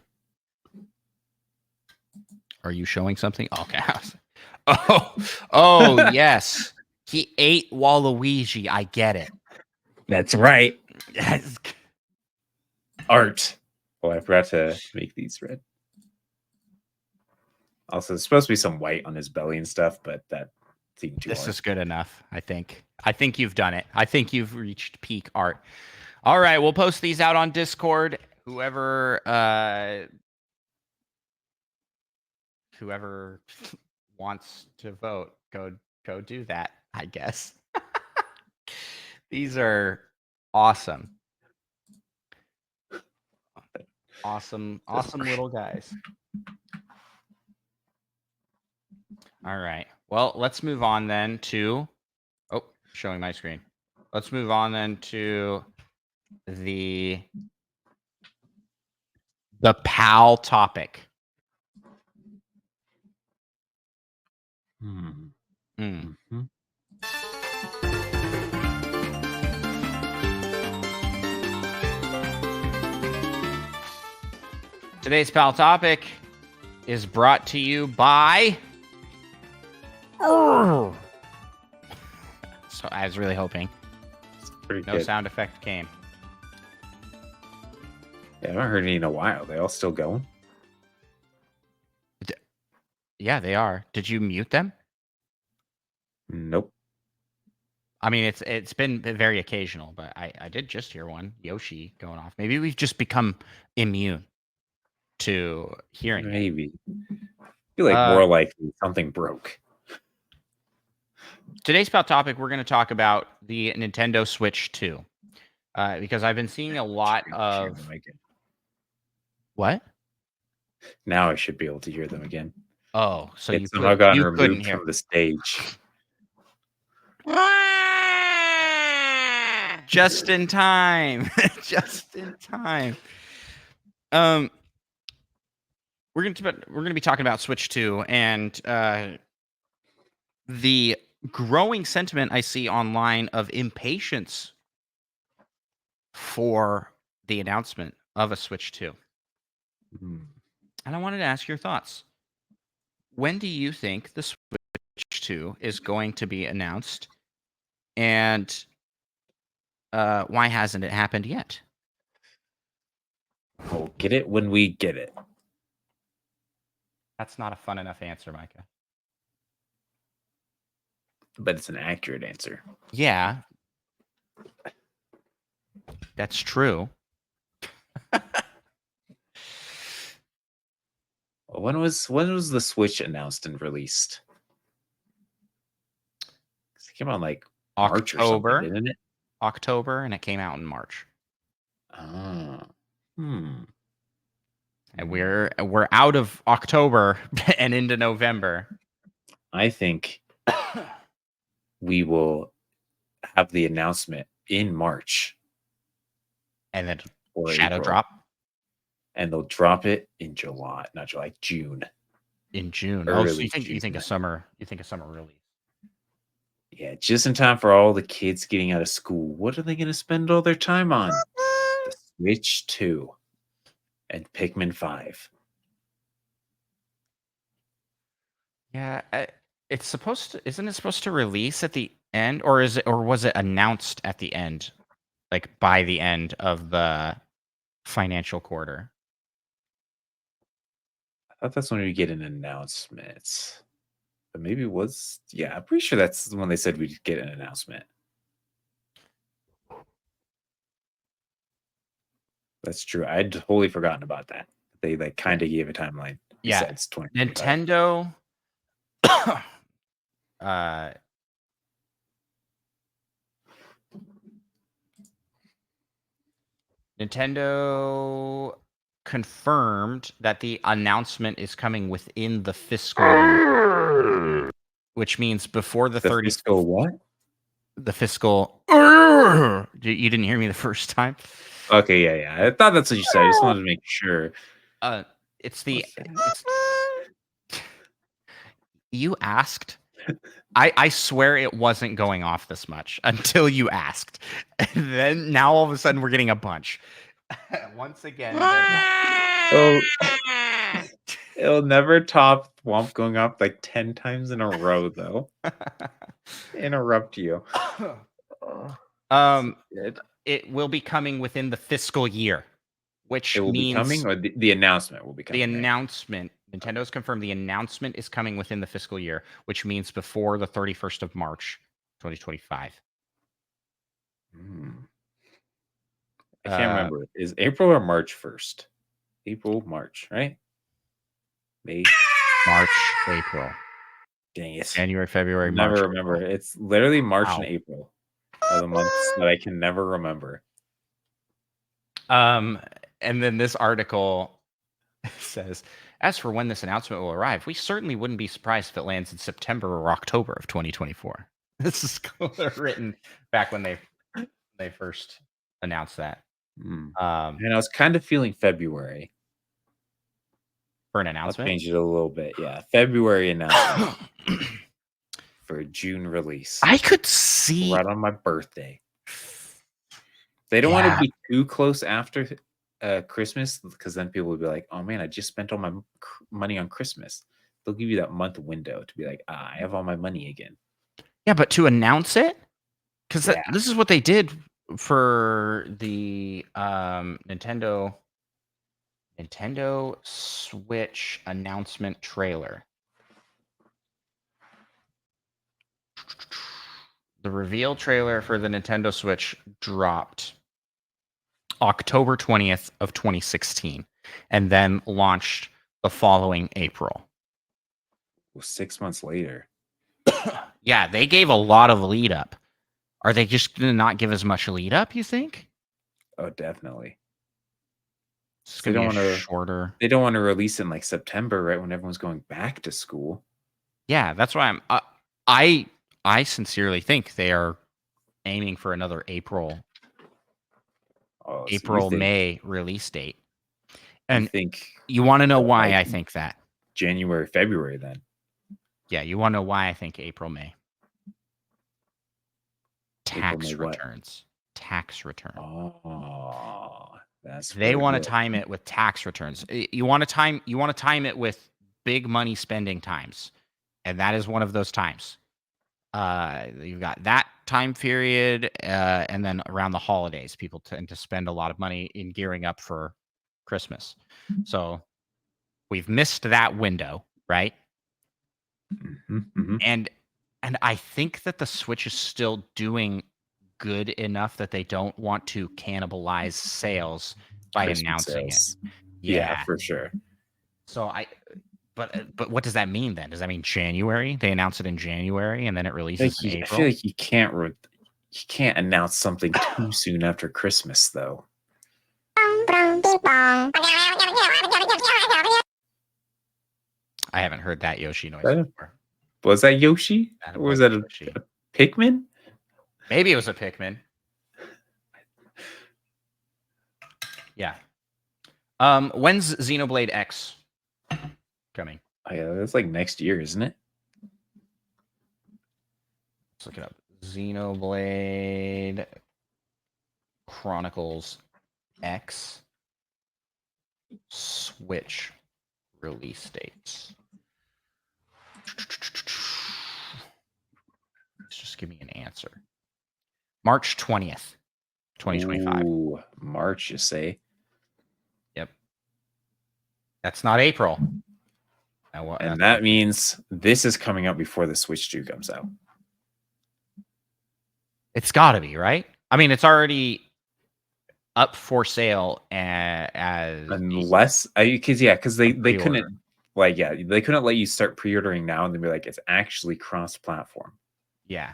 Speaker 1: you showing something? Okay. Oh, yes. He ate Waluigi. I get it.
Speaker 2: That's right.
Speaker 1: Yes.
Speaker 2: Art. Oh, I forgot to make these red. Also, there's supposed to be some white on his belly and stuff, but that seemed too
Speaker 1: This
Speaker 2: hard.
Speaker 1: is good enough, I think. I think you've done it. I think you've reached peak art. All right, we'll post these out on Discord. Whoever wants to vote, go do that, I guess. These are awesome. Awesome little guys. All right. Well, let's move on then to showing my screen. Let's move on then to the PAL topic.
Speaker 2: Mm-hmm.
Speaker 1: Today's PAL topic is brought to you by. So I was really hoping
Speaker 2: Pretty
Speaker 1: no
Speaker 2: good.
Speaker 1: sound effect came.
Speaker 2: Yeah, I haven't heard any in a while. They all still going?
Speaker 1: Yeah, they are. Did you mute them?
Speaker 2: Nope.
Speaker 1: I mean, it's been very occasional, but I did just hear one Yoshi going off. Maybe we've just become immune to hearing it.
Speaker 2: Maybe. I feel like more likely something broke.
Speaker 1: Today's PAL topic, we're going to talk about the Nintendo Switch 2. Because I've been seeing a lot of... What?
Speaker 2: Now I should be able to hear them again.
Speaker 1: Oh, so
Speaker 2: you couldn't removed
Speaker 1: hear
Speaker 2: from the stage.
Speaker 1: Just in time. Just in time. We're going to be talking about Switch 2 and the growing sentiment I see online of impatience for the announcement of a Switch 2. And I wanted to ask your thoughts. When do you think the Switch 2 is going to be announced? And why hasn't it happened yet?
Speaker 2: We'll get it when we get it.
Speaker 1: That's not a fun enough answer, Micah.
Speaker 2: But it's an accurate answer.
Speaker 1: Yeah. That's true.
Speaker 2: When was the Switch announced and released? It came out in, like, March or something,
Speaker 1: October,
Speaker 2: didn't it?
Speaker 1: and it came out in March.
Speaker 2: Ah. Hmm.
Speaker 1: And we're out of October and into November.
Speaker 2: I think we will have the announcement in March
Speaker 1: And then
Speaker 2: or
Speaker 1: Shadow
Speaker 2: April,
Speaker 1: Drop
Speaker 2: and they'll drop it in July, not July, June.
Speaker 1: in June. Oh, so
Speaker 2: Early
Speaker 1: you think a
Speaker 2: June.
Speaker 1: summer release.
Speaker 2: Yeah, just in time for all the kids getting out of school. What are they going to spend all their time on? The Switch 2 and Pikmin 5.
Speaker 1: Yeah, it's supposed to. Isn't it supposed to release at the end, or was it announced at the end, like by the end of the financial quarter?
Speaker 2: I thought that's when we get an announcement. But maybe it was. Yeah, I'm pretty sure that's when they said we'd get an announcement. That's true. I'd totally forgotten about that. They like kind of gave a timeline.
Speaker 1: Yeah,
Speaker 2: Besides 2025.
Speaker 1: Nintendo. uh, Nintendo confirmed that the announcement is coming within the fiscal year, which means before the
Speaker 2: The
Speaker 1: 30th.
Speaker 2: fiscal what?
Speaker 1: The fiscal. You didn't hear me the first time.
Speaker 2: Okay, yeah. I thought that's what you said. I just wanted to make sure.
Speaker 1: It's the. You asked. I swear it wasn't going off this much until you asked. And then now all of a sudden we're getting a bunch. Once again.
Speaker 2: It'll never top Thwomp going up like 10 times in a row, though. Interrupt you.
Speaker 1: It will be coming within the fiscal year, which
Speaker 2: It will
Speaker 1: means
Speaker 2: be coming, or the announcement will be coming.
Speaker 1: the announcement. Nintendo's confirmed the announcement is coming within the fiscal year, which means before the 31st of March, 2025.
Speaker 2: I can't remember. Is April or March 1st? April, March, right? May,
Speaker 1: March, April.
Speaker 2: Dang it.
Speaker 1: January, February,
Speaker 2: Never
Speaker 1: March.
Speaker 2: remember.
Speaker 1: April.
Speaker 2: It's literally March and
Speaker 1: Wow.
Speaker 2: April are the months that I can never remember.
Speaker 1: And then this article says, as for when this announcement will arrive, we certainly wouldn't be surprised if it lands in September or October of 2024. This is written back when they first announced that.
Speaker 2: And I was kind of feeling February.
Speaker 1: For an
Speaker 2: I'll
Speaker 1: announcement?
Speaker 2: change it a little bit. Yeah, February announcement for a June release.
Speaker 1: I could see
Speaker 2: right on my birthday. They don't want to be too close after Christmas, because then people will be like, "Oh man, I just spent all my money on Christmas." They'll give you that month window to be like, "I have all my money again."
Speaker 1: Yeah, but to announce it, because this is what they did for the Nintendo Switch announcement trailer. The reveal trailer for the Nintendo Switch dropped October 20th of 2016 and then launched the following April.
Speaker 2: 6 months later.
Speaker 1: Yeah, they gave a lot of lead up. Are they just going to not give as much lead up, you think?
Speaker 2: Oh, definitely.
Speaker 1: It's going to be shorter.
Speaker 2: They don't want to release in like September, right when everyone's going back to school.
Speaker 1: Yeah, that's why I sincerely think they are aiming for another April, May release date. And you want to know why I think that?
Speaker 2: January, February, then.
Speaker 1: Yeah, you want to know why I think April, May? Tax returns.
Speaker 2: Oh,
Speaker 1: they want to time it with tax returns. You want to time it with big money spending times, and that is one of those times. You've got that time period, and then around the holidays, people tend to spend a lot of money in gearing up for Christmas. So we've missed that window, right? And I think that the Switch is still doing good enough that they don't want to cannibalize sales by announcing it.
Speaker 2: Yeah, for sure.
Speaker 1: So But what does that mean then? Does that mean January? They announce it in January and then it releases in
Speaker 2: I
Speaker 1: April?
Speaker 2: feel like you can't announce something too soon after Christmas, though.
Speaker 1: I haven't heard that Yoshi noise
Speaker 2: That-
Speaker 1: before.
Speaker 2: Was that Yoshi?
Speaker 1: That
Speaker 2: Or was that a
Speaker 1: Yoshi.
Speaker 2: Pikmin?
Speaker 1: Maybe it was a Pikmin. Yeah. When's Xenoblade X coming?
Speaker 2: Oh, yeah, that's like next year, isn't it?
Speaker 1: Let's look it up. Xenoblade Chronicles X Switch release dates. Let's just give me an answer. March 20th, 2025.
Speaker 2: Ooh, March, you say?
Speaker 1: Yep. That's not April.
Speaker 2: And that means this is coming out before the Switch 2 comes out.
Speaker 1: It's got to be, right? I mean, it's already up for sale as
Speaker 2: Unless, because they
Speaker 1: pre-order.
Speaker 2: couldn't, they couldn't let you start pre-ordering now and then be like, it's actually cross-platform.
Speaker 1: Yeah.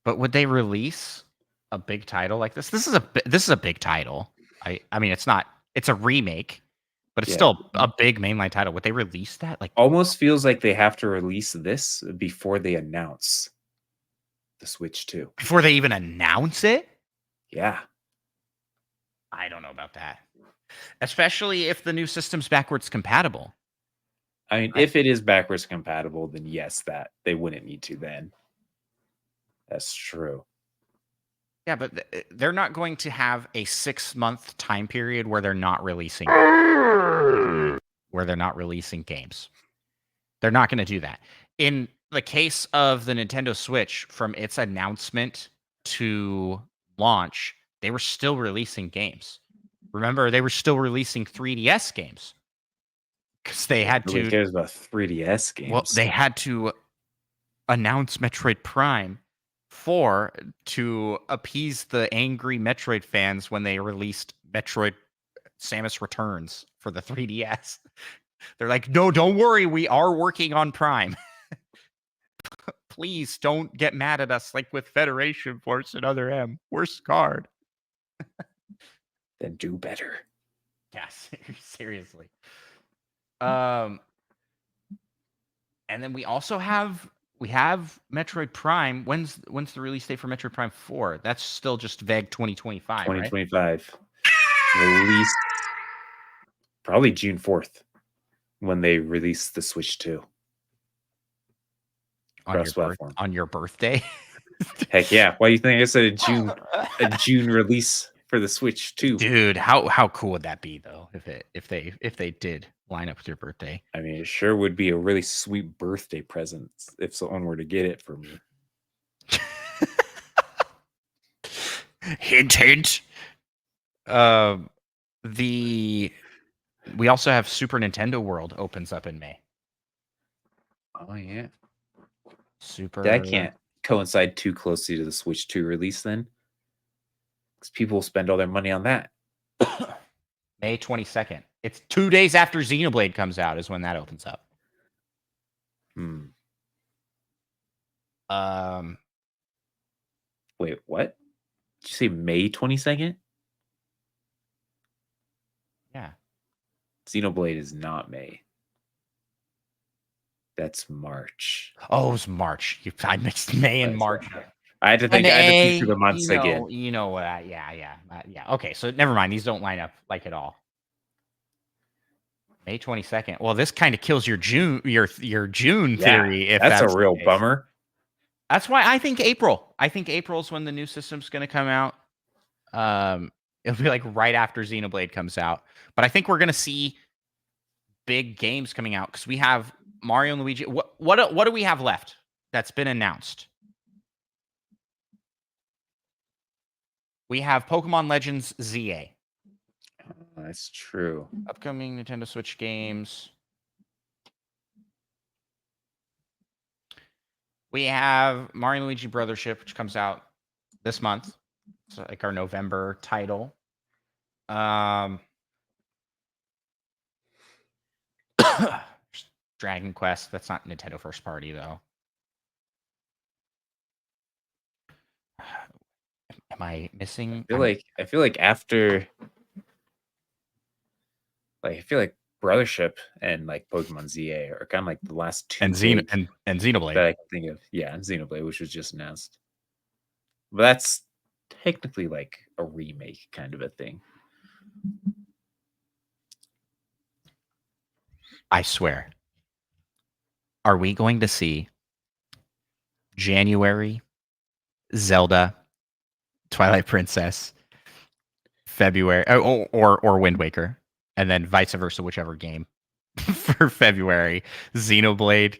Speaker 1: But would they release a big title like this? This is a big title. I mean, it's a remake, but it's still a big mainline title. Would they release that? Like,
Speaker 2: almost feels like they have to release this before they announce the Switch 2.
Speaker 1: before they even announce it?
Speaker 2: Yeah.
Speaker 1: I don't know about that. Especially if the new system's backwards compatible.
Speaker 2: I mean, if it is backwards compatible, then yes, that they wouldn't need to then. That's true.
Speaker 1: Yeah, but they're not going to have a 6-month time period where they're not releasing games. They're not going to do that. In the case of the Nintendo Switch, from its announcement to launch, they were still releasing games. Remember, they were still releasing 3DS games because they had
Speaker 2: Nobody
Speaker 1: to.
Speaker 2: cares about 3DS games.
Speaker 1: Well, they had to announce Metroid Prime 4 to appease the angry Metroid fans when they released Metroid Samus Returns for the 3DS. They're like, no, don't worry, we are working on Prime. Please don't get mad at us like with Federation Force and Other M. We're scarred.
Speaker 2: Then do better.
Speaker 1: Yeah, seriously. And then we also have Metroid Prime. When's the release date for Metroid Prime 4? That's still just vague 2025,
Speaker 2: 2025. Release probably June 4th when they release the Switch 2.
Speaker 1: Right? On your birthday?
Speaker 2: Heck yeah. Why do you think I said a June release for the Switch 2?
Speaker 1: Dude, how cool would that be though if they did line up with your birthday?
Speaker 2: I mean, it sure would be a really sweet birthday present if someone were to get it for me.
Speaker 1: Hint, hint. We also have Super Nintendo World opens up in May.
Speaker 2: Oh yeah.
Speaker 1: That
Speaker 2: can't coincide too closely to the Switch 2 release then. Because people will spend all their money on that.
Speaker 1: May 22nd. It's 2 days after Xenoblade comes out is when that opens up.
Speaker 2: Wait, what? Did you say May 22nd?
Speaker 1: Yeah.
Speaker 2: Xenoblade is not May. That's March.
Speaker 1: Oh, it was March. I mixed May and March.
Speaker 2: I had to think through the months again.
Speaker 1: You know what? Yeah. Okay, so never mind. These don't line up like at all. May 22nd. Well, this kind of kills your June theory. If
Speaker 2: that's a real bummer.
Speaker 1: That's why I think April. I think April is when the new system's going to come out. It'll be like right after Xenoblade comes out. But I think we're going to see big games coming out because we have Mario and Luigi. What do we have left that's been announced? We have Pokemon Legends ZA.
Speaker 2: That's true.
Speaker 1: Upcoming Nintendo Switch games. We have Mario and Luigi Brothership, which comes out this month. It's like our November title. Dragon Quest. That's not Nintendo first party though. Am I missing?
Speaker 2: I feel like after, like I feel like Brothership and like Pokemon ZA are kind of like the last two
Speaker 1: and
Speaker 2: big
Speaker 1: Xenoblade.
Speaker 2: that I can think of. Yeah, and Xenoblade, which was just announced. But that's technically like a remake kind of a thing.
Speaker 1: I swear. Are we going to see January Zelda, Twilight Princess, February, or Wind Waker, and then vice versa, whichever game for February, Xenoblade,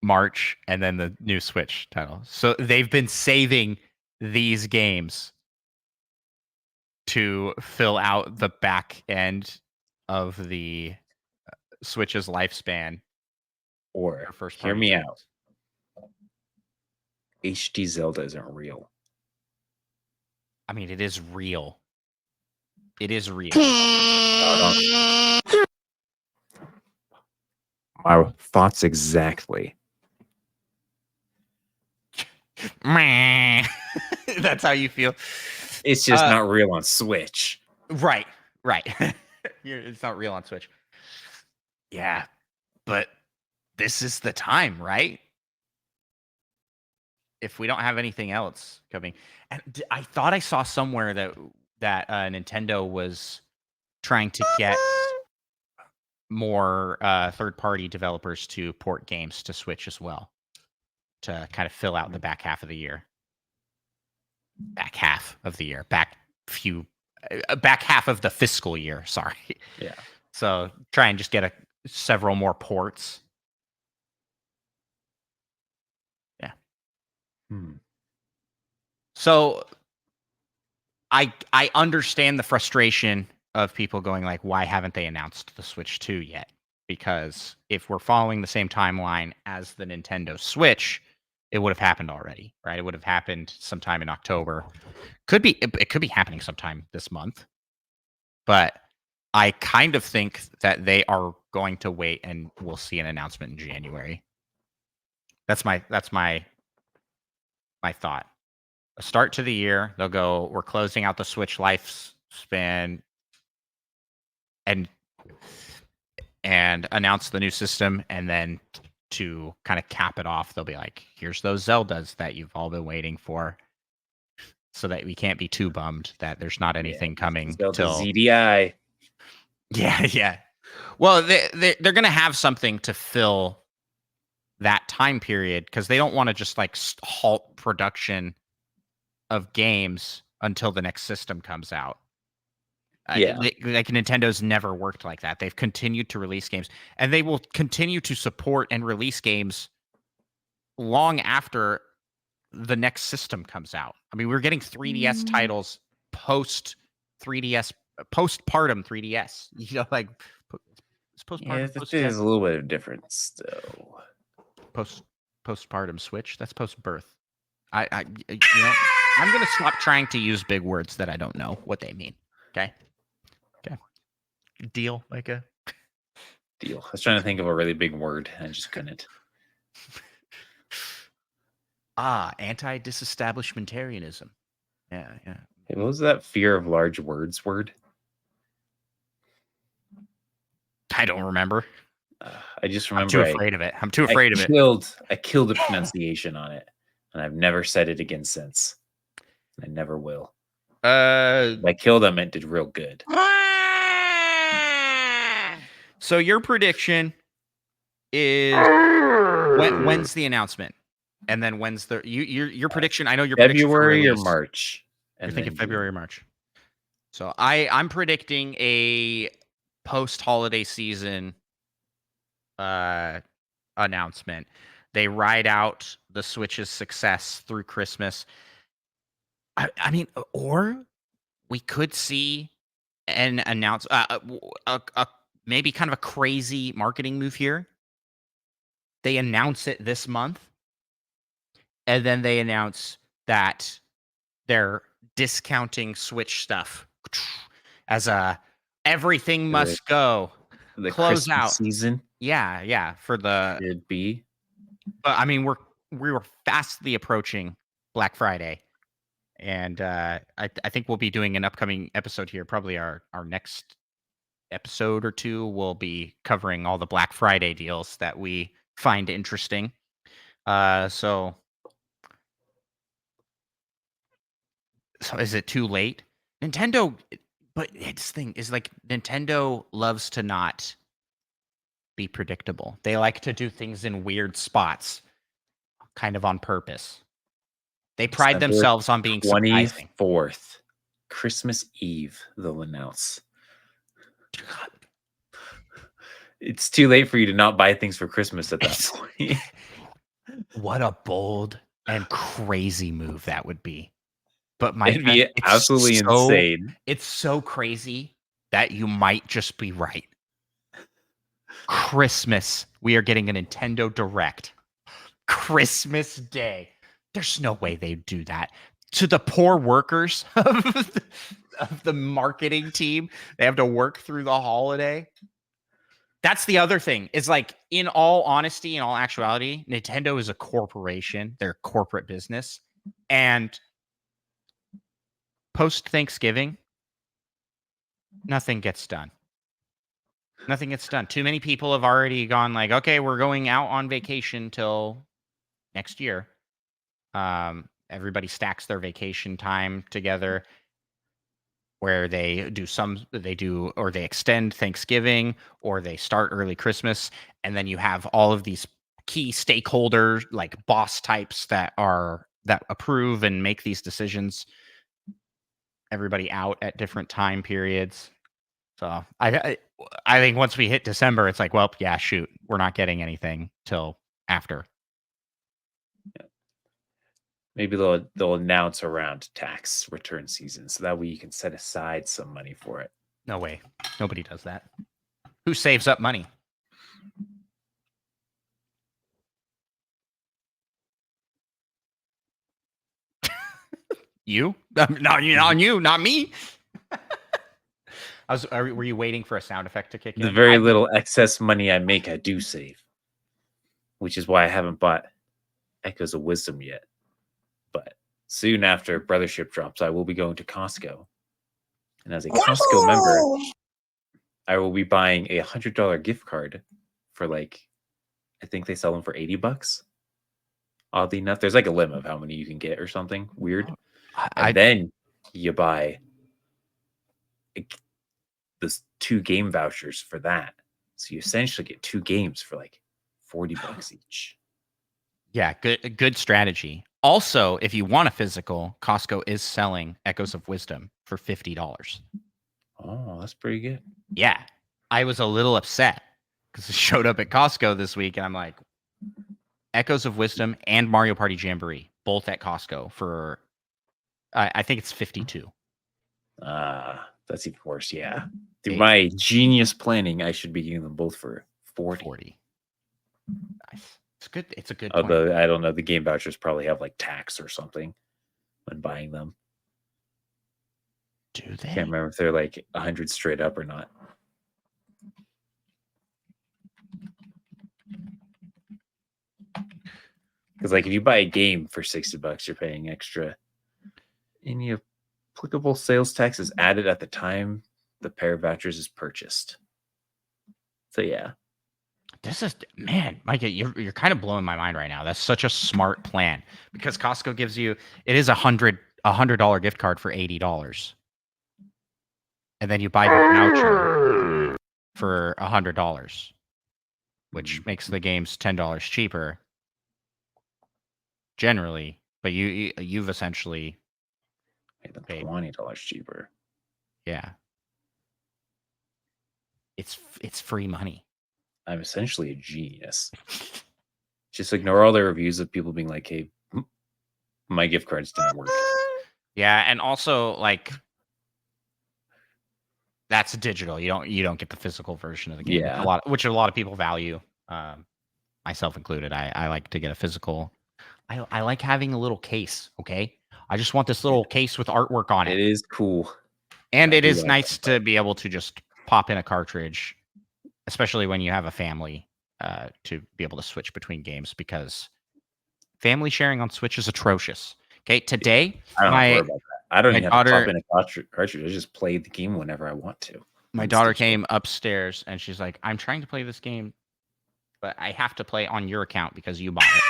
Speaker 1: March, and then the new Switch title. So they've been saving these games to fill out the back end of the Switch's lifespan.
Speaker 2: Or
Speaker 1: Their first
Speaker 2: hear
Speaker 1: party
Speaker 2: me
Speaker 1: games.
Speaker 2: out. HD Zelda isn't real.
Speaker 1: I mean, it is real. It is real.
Speaker 2: My thoughts exactly.
Speaker 1: Meh. That's how you feel.
Speaker 2: It's just not real on Switch.
Speaker 1: Right. It's not real on Switch. Yeah, but this is the time, right? If we don't have anything else coming, and I thought I saw somewhere that Nintendo was trying to get more third-party developers to port games to Switch as well, to kind of fill out the back half of the year. Back half of the fiscal year. Sorry.
Speaker 2: Yeah.
Speaker 1: So try and just get several more ports. Yeah. So I understand the frustration of people going like, why haven't they announced the Switch 2 yet? Because if we're following the same timeline as the Nintendo Switch, it would have happened already, right? It would have happened sometime in October. It could be happening sometime this month. But I kind of think that they are going to wait and we'll see an announcement in January. That's my thought. A start to the year, they'll go, we're closing out the Switch lifespan and announce the new system, and then to kind of cap it off, they'll be like, here's those Zeldas that you've all been waiting for, so that we can't be too bummed that there's not anything coming
Speaker 2: Zelda
Speaker 1: till
Speaker 2: ZDI.
Speaker 1: Yeah. Well, they're going to have something to fill that time period, because they don't want to just like halt production of games until the next system comes out. Like Nintendo's never worked like that. They've continued to release games, and they will continue to support and release games long after the next system comes out. I mean, we're getting 3DS titles post 3DS, postpartum 3DS. You know, like it's postpartum.
Speaker 2: Yeah, there's a little bit of difference though.
Speaker 1: Postpartum Switch. That's post birth. I'm gonna stop trying to use big words that I don't know what they mean. Okay. Deal, Micah.
Speaker 2: Deal. I was trying to think of a really big word. I just couldn't.
Speaker 1: Anti-disestablishmentarianism. Yeah.
Speaker 2: Hey, what was that fear of large words word?
Speaker 1: I don't remember.
Speaker 2: I just remember.
Speaker 1: I'm too afraid of it. I'm too afraid of it.
Speaker 2: I killed the pronunciation on it, and I've never said it again since. I never will. By killed, I meant did real good.
Speaker 1: So your prediction is when's the announcement, and then when's the your prediction? I know your
Speaker 2: February or March.
Speaker 1: You're thinking February or March. So I'm predicting a post-holiday season announcement. They ride out the Switch's success through Christmas. I mean, or we could see an announce maybe kind of a crazy marketing move here. They announce it this month, and then they announce that they're discounting Switch stuff as a everything must go
Speaker 2: the
Speaker 1: close
Speaker 2: Christmas
Speaker 1: out
Speaker 2: season.
Speaker 1: Yeah, for the
Speaker 2: Should be.
Speaker 1: but I mean we were fastly approaching Black Friday. And I think we'll be doing an upcoming episode here. Probably our next episode or two will be covering all the Black Friday deals that we find interesting. So is it too late? Nintendo, but its thing is like Nintendo loves to not be predictable. They like to do things in weird spots, kind of on purpose. They pride
Speaker 2: December
Speaker 1: themselves on being surprising.
Speaker 2: 24th, Christmas Eve, they'll announce. It's too late for you to not buy things for Christmas at that point.
Speaker 1: What a bold and crazy move that would be. But my
Speaker 2: It'd
Speaker 1: friend,
Speaker 2: be
Speaker 1: it's
Speaker 2: absolutely
Speaker 1: so
Speaker 2: insane.
Speaker 1: it's so crazy that you might just be right. Christmas, we are getting a Nintendo Direct. Christmas Day. There's no way they'd do that. To the poor workers of the marketing team, they have to work through the holiday. That's the other thing. Is like, in all honesty, in all actuality, Nintendo is a corporation. They're a corporate business. And post Thanksgiving, nothing gets done. Nothing gets done. Too many people have already gone like, okay, we're going out on vacation till next year. Everybody stacks their vacation time together where they extend Thanksgiving or they start early Christmas. And then you have all of these key stakeholders, like boss types that approve and make these decisions. Everybody out at different time periods. So I think once we hit December, it's like, well, yeah, shoot, we're not getting anything till after.
Speaker 2: Maybe they'll announce around tax return season, so that way you can set aside some money for it.
Speaker 1: No way. Nobody does that. Who saves up money? You? Not you, not me. Were you waiting for a sound effect to kick in?
Speaker 2: The very little excess money I make, I do save, which is why I haven't bought Echoes of Wisdom yet. But soon after Brothership drops, I will be going to Costco. And as a Costco member, I will be buying a $100 gift card for I think they sell them for $80. Oddly enough, there's like a limit of how many you can get or something weird. And then you buy those 2 game vouchers for that. So you essentially get 2 games for like $40 each.
Speaker 1: Yeah, good strategy. Also, if you want a physical, Costco is selling Echoes of Wisdom for $50.
Speaker 2: Oh, that's pretty good.
Speaker 1: Yeah. I was a little upset because it showed up at Costco this week, and I'm like, Echoes of Wisdom and Mario Party Jamboree, both at Costco for, I think it's $52.
Speaker 2: That's even worse. Yeah. Through my genius planning, I should be getting them both for 40.
Speaker 1: Nice. It's good. It's a good
Speaker 2: Although
Speaker 1: plan.
Speaker 2: I don't know, the game vouchers probably have like tax or something when buying them.
Speaker 1: Do they?
Speaker 2: Can't remember if they're like 100 straight up or not. Because like if you buy a game for $60, you're paying extra. Any applicable sales tax is added at the time the pair of vouchers is purchased. So yeah.
Speaker 1: This is, man, Micah, you're kind of blowing my mind right now. That's such a smart plan because Costco gives you, it is $100 gift card for $80. And then you buy the voucher for $100, which makes the games $10 cheaper generally, but you've essentially
Speaker 2: made them $20 cheaper.
Speaker 1: Yeah. It's free money.
Speaker 2: I'm essentially a genius. Just ignore all the reviews of people being like, hey, my gift cards didn't work.
Speaker 1: Yeah, and also like that's digital. You don't get the physical version of the game.
Speaker 2: Yeah.
Speaker 1: Which a lot of people value, myself included. I like to get a physical. I like having a little case, okay? I just want this little case with artwork on it.
Speaker 2: It is cool.
Speaker 1: And it is nice to be able to just pop in a cartridge especially when you have a family, to be able to switch between games, because family sharing on Switch is atrocious. Okay, today
Speaker 2: I don't have to worry about that. I don't
Speaker 1: my
Speaker 2: even have to pop
Speaker 1: daughter-
Speaker 2: in a cartridge. I just play the game whenever I want to.
Speaker 1: my
Speaker 2: on
Speaker 1: daughter
Speaker 2: Switch.
Speaker 1: came upstairs and she's like, "I'm trying to play this game, but I have to play on your account because you bought it."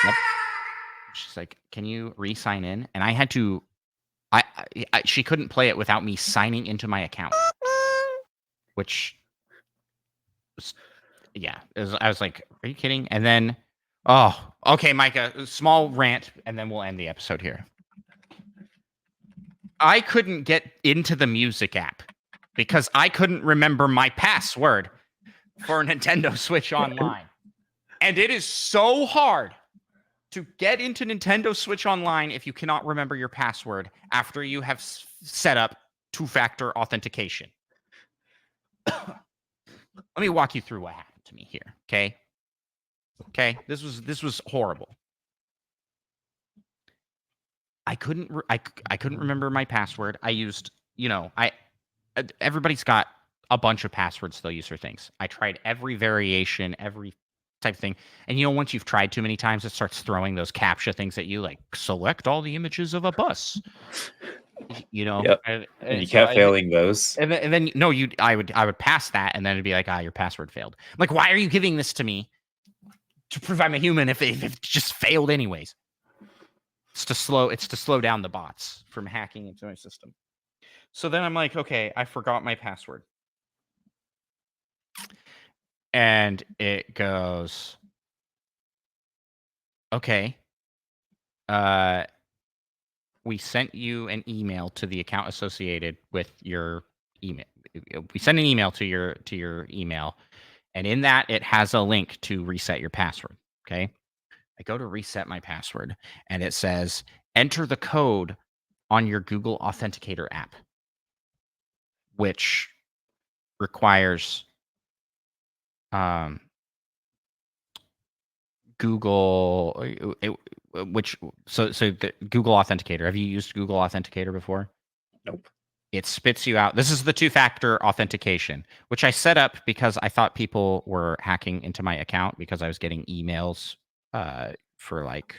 Speaker 1: Yep. She's like, "Can you re-sign in?" And I had to. She couldn't play it without me signing into my account, which was, yeah. I was like, "Are you kidding?" And then, oh, okay, Micah, small rant, and then we'll end the episode here. I couldn't get into the music app because I couldn't remember my password for Nintendo Switch Online. And it is so hard to get into Nintendo Switch Online if you cannot remember your password after you have set up two-factor authentication. Let me walk you through what happened to me here, okay? Okay, this was horrible. I couldn't remember my password. I used, everybody's got a bunch of passwords they'll use for things. I tried every variation, every type of thing. And once you've tried too many times, it starts throwing those CAPTCHA things at you, like select all the images of a bus.
Speaker 2: Yep.
Speaker 1: And
Speaker 2: And you
Speaker 1: so
Speaker 2: kept failing those.
Speaker 1: And then no, I would pass that, and then it'd be like, your password failed. I'm like, why are you giving this to me to prove I'm a human if it just failed anyways? It's to slow down the bots from hacking into my system. So then I'm like, okay, I forgot my password. And it goes, okay, we sent you an email to the account associated with your email. We sent an email to your email, and in that it has a link to reset your password. Okay, I go to reset my password, and it says enter the code on your Google Authenticator app, which requires Google, so the Google Authenticator. Have you used Google Authenticator before?
Speaker 2: Nope.
Speaker 1: It spits you out. This is the two-factor authentication, which I set up because I thought people were hacking into my account because I was getting emails for like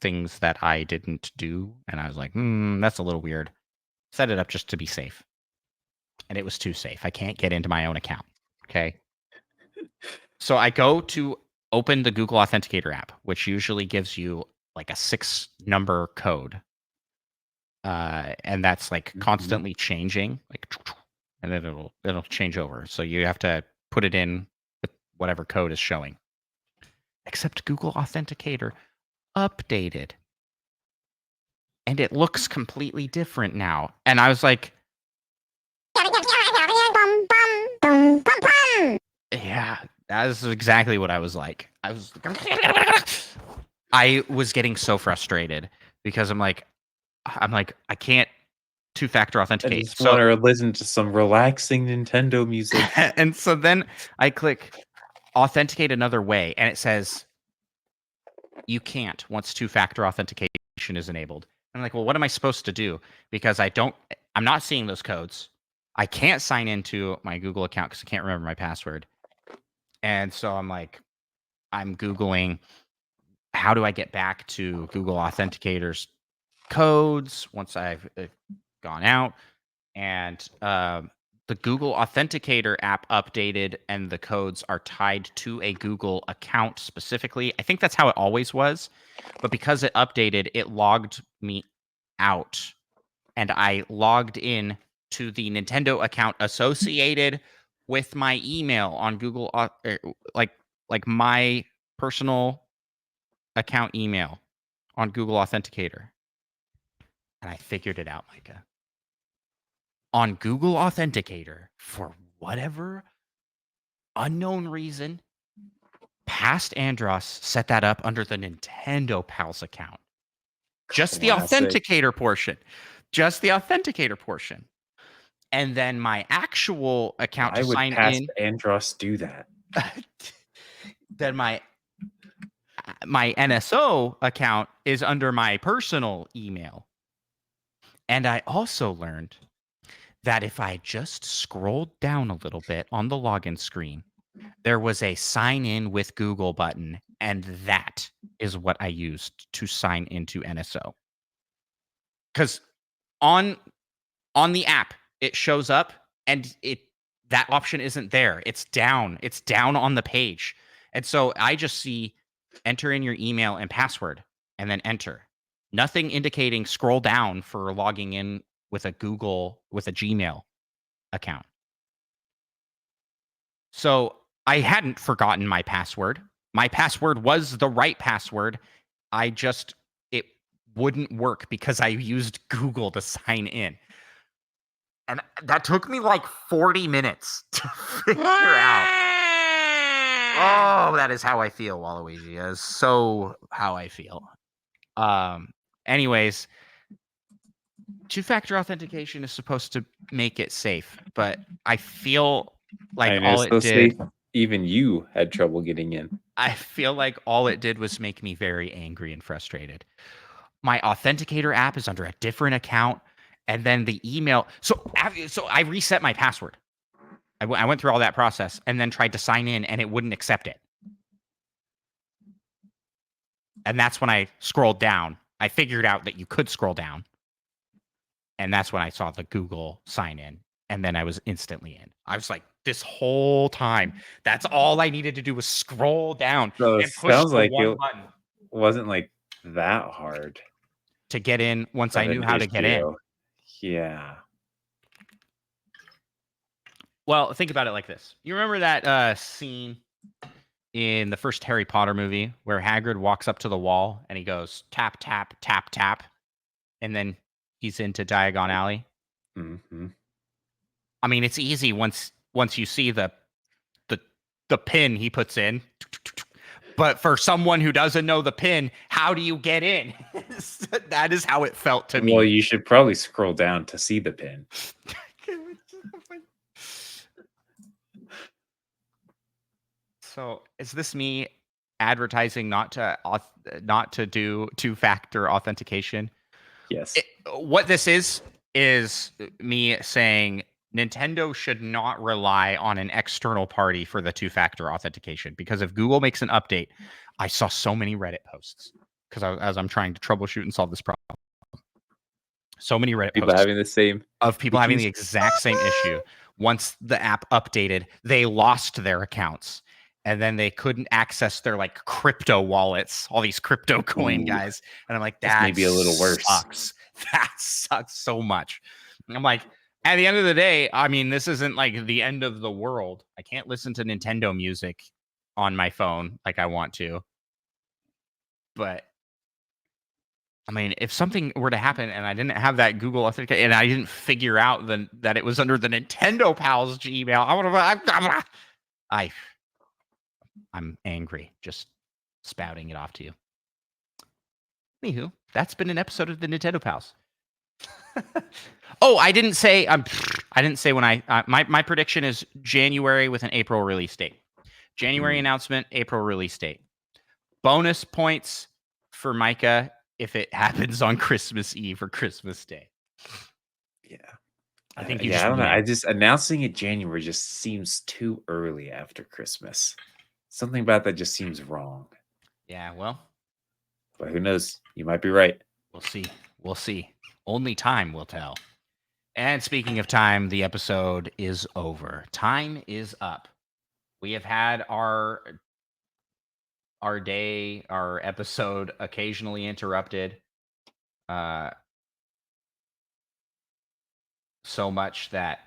Speaker 1: things that I didn't do, and I was like, that's a little weird. Set it up just to be safe, and it was too safe. I can't get into my own account. Okay, so I go to open the Google Authenticator app, which usually gives you like a 6-number code. And that's like constantly changing, like, and then it'll change over. So you have to put it in with whatever code is showing. Except Google Authenticator updated, and it looks completely different now. And I was like, yeah, that is exactly what I was like. I was getting so frustrated because I'm like, I can't two-factor
Speaker 2: I
Speaker 1: authenticate.
Speaker 2: just want to listen to some relaxing Nintendo music.
Speaker 1: And so then I click authenticate another way, and it says you can't once two-factor authentication is enabled. I'm like, well, what am I supposed to do? Because I'm not seeing those codes. I can't sign into my Google account because I can't remember my password. And so I'm like, I'm Googling, how do I get back to Google Authenticator's codes once I've gone out? And the Google Authenticator app updated, and the codes are tied to a Google account specifically. I think that's how it always was, but because it updated, it logged me out, and I logged in to the Nintendo account associated with my email on Google, like my personal account email on Google Authenticator. And I figured it out, Micah. On Google Authenticator, for whatever unknown reason, past Andros set that up under the Nintendo Pals account. Just the authenticator portion. Just the authenticator portion. And then my actual account to sign in.
Speaker 2: Andros do that?
Speaker 1: Then my NSO account is under my personal email. And I also learned that if I just scrolled down a little bit on the login screen, there was a sign in with Google button, and that is what I used to sign into NSO. Because on the app, it shows up and that option isn't there. It's down. It's down on the page. And so I just see enter in your email and password and then enter. Nothing indicating scroll down for logging in with a Gmail account. So I hadn't forgotten my password. My password was the right password. It wouldn't work because I used Google to sign in. And that took me like 40 minutes to figure out. Oh, that is how I feel, Waluigi. That is so how I feel. Anyways, two-factor authentication is supposed to make it safe, but I feel like all it did.
Speaker 2: Even you had trouble getting in.
Speaker 1: I feel like all it did was make me very angry and frustrated. My Authenticator app is under a different account, and then the email. So I reset my password. I went through all that process and then tried to sign in, and it wouldn't accept it. And that's when I scrolled down. I figured out that you could scroll down. And that's when I saw the Google sign in. And then I was instantly in. I was like, this whole time, that's all I needed to do was scroll down.
Speaker 2: So
Speaker 1: and
Speaker 2: it
Speaker 1: push
Speaker 2: sounds
Speaker 1: the
Speaker 2: like
Speaker 1: one
Speaker 2: it
Speaker 1: button
Speaker 2: wasn't like that hard
Speaker 1: to get in once I knew how to get in.
Speaker 2: Yeah.
Speaker 1: Well, think about it like this. You remember that scene in the first Harry Potter movie where Hagrid walks up to the wall and he goes, tap, tap, tap, tap. And then he's into Diagon Alley.
Speaker 2: Mm-hmm.
Speaker 1: I mean, it's easy once you see the pin he puts in. But for someone who doesn't know the pin, how do you get in? That is how it felt to me.
Speaker 2: Well, you should probably scroll down to see the pin.
Speaker 1: So is this me advertising not to do two-factor authentication?
Speaker 2: Yes.
Speaker 1: What this is me saying Nintendo should not rely on an external party for the two-factor authentication, because if Google makes an update, I saw so many Reddit posts because as I'm trying to troubleshoot and solve this problem, so many Reddit
Speaker 2: people
Speaker 1: posts
Speaker 2: having the same
Speaker 1: of people having the exact same issue. Once the app updated, they lost their accounts. And then they couldn't access their like crypto wallets, all these crypto coin guys. And I'm like, that may be a little worse. Sucks. That sucks so much. And I'm like, at the end of the day, I mean, this isn't like the end of the world. I can't listen to Nintendo music on my phone like I want to. But I mean, if something were to happen and I didn't have that Google Authenticator and I didn't figure out that it was under the Nintendo Pals Gmail, I'm angry just spouting it off to you. Anywho, that's been an episode of the Nintendo Pals. Oh, I didn't say when my prediction is January with an April release date. January announcement, April release date. Bonus points for Micah if it happens on Christmas Eve or Christmas Day.
Speaker 2: Yeah.
Speaker 1: I think
Speaker 2: I don't know. I just announcing it January just seems too early after Christmas. Something about that just seems wrong.
Speaker 1: Yeah, well.
Speaker 2: But who knows? You might be right.
Speaker 1: We'll see. We'll see. Only time will tell. And speaking of time, the episode is over. Time is up. We have had our episode occasionally interrupted. So much that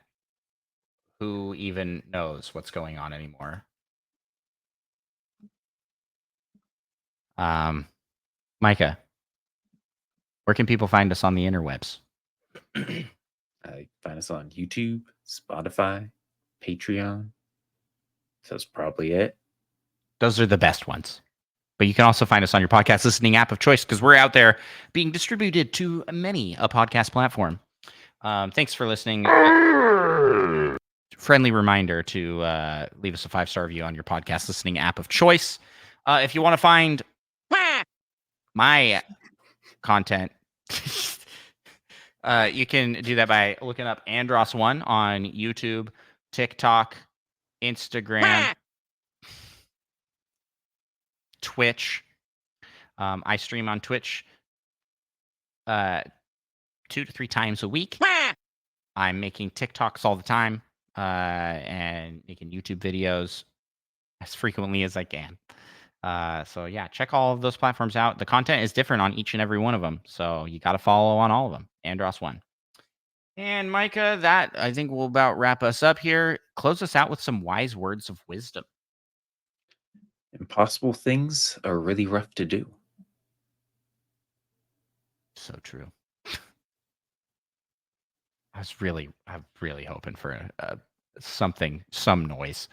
Speaker 1: who even knows what's going on anymore. Micah, where can people find us on the interwebs?
Speaker 2: Find us on YouTube, Spotify, Patreon. So that's probably it.
Speaker 1: Those are the best ones. But you can also find us on your podcast listening app of choice, because we're out there being distributed to many a podcast platform. Thanks for listening. Friendly reminder to leave us a 5-star review on your podcast listening app of choice. If you want to find my content, You can do that by looking up Andros1 on YouTube, TikTok, Instagram, Twitch. I stream on Twitch 2 to 3 times a week. I'm making TikToks all the time and making YouTube videos as frequently as I can. So yeah, check all of those platforms out. The content is different on each and every one of them, so you got to follow on all of them. Andros1. And Micah, that I think will about wrap us up here. Close us out with some wise words of wisdom.
Speaker 2: Impossible things are really rough to do.
Speaker 1: So true. I'm really hoping for some noise.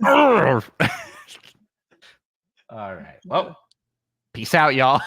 Speaker 1: All right. Well, peace out, y'all.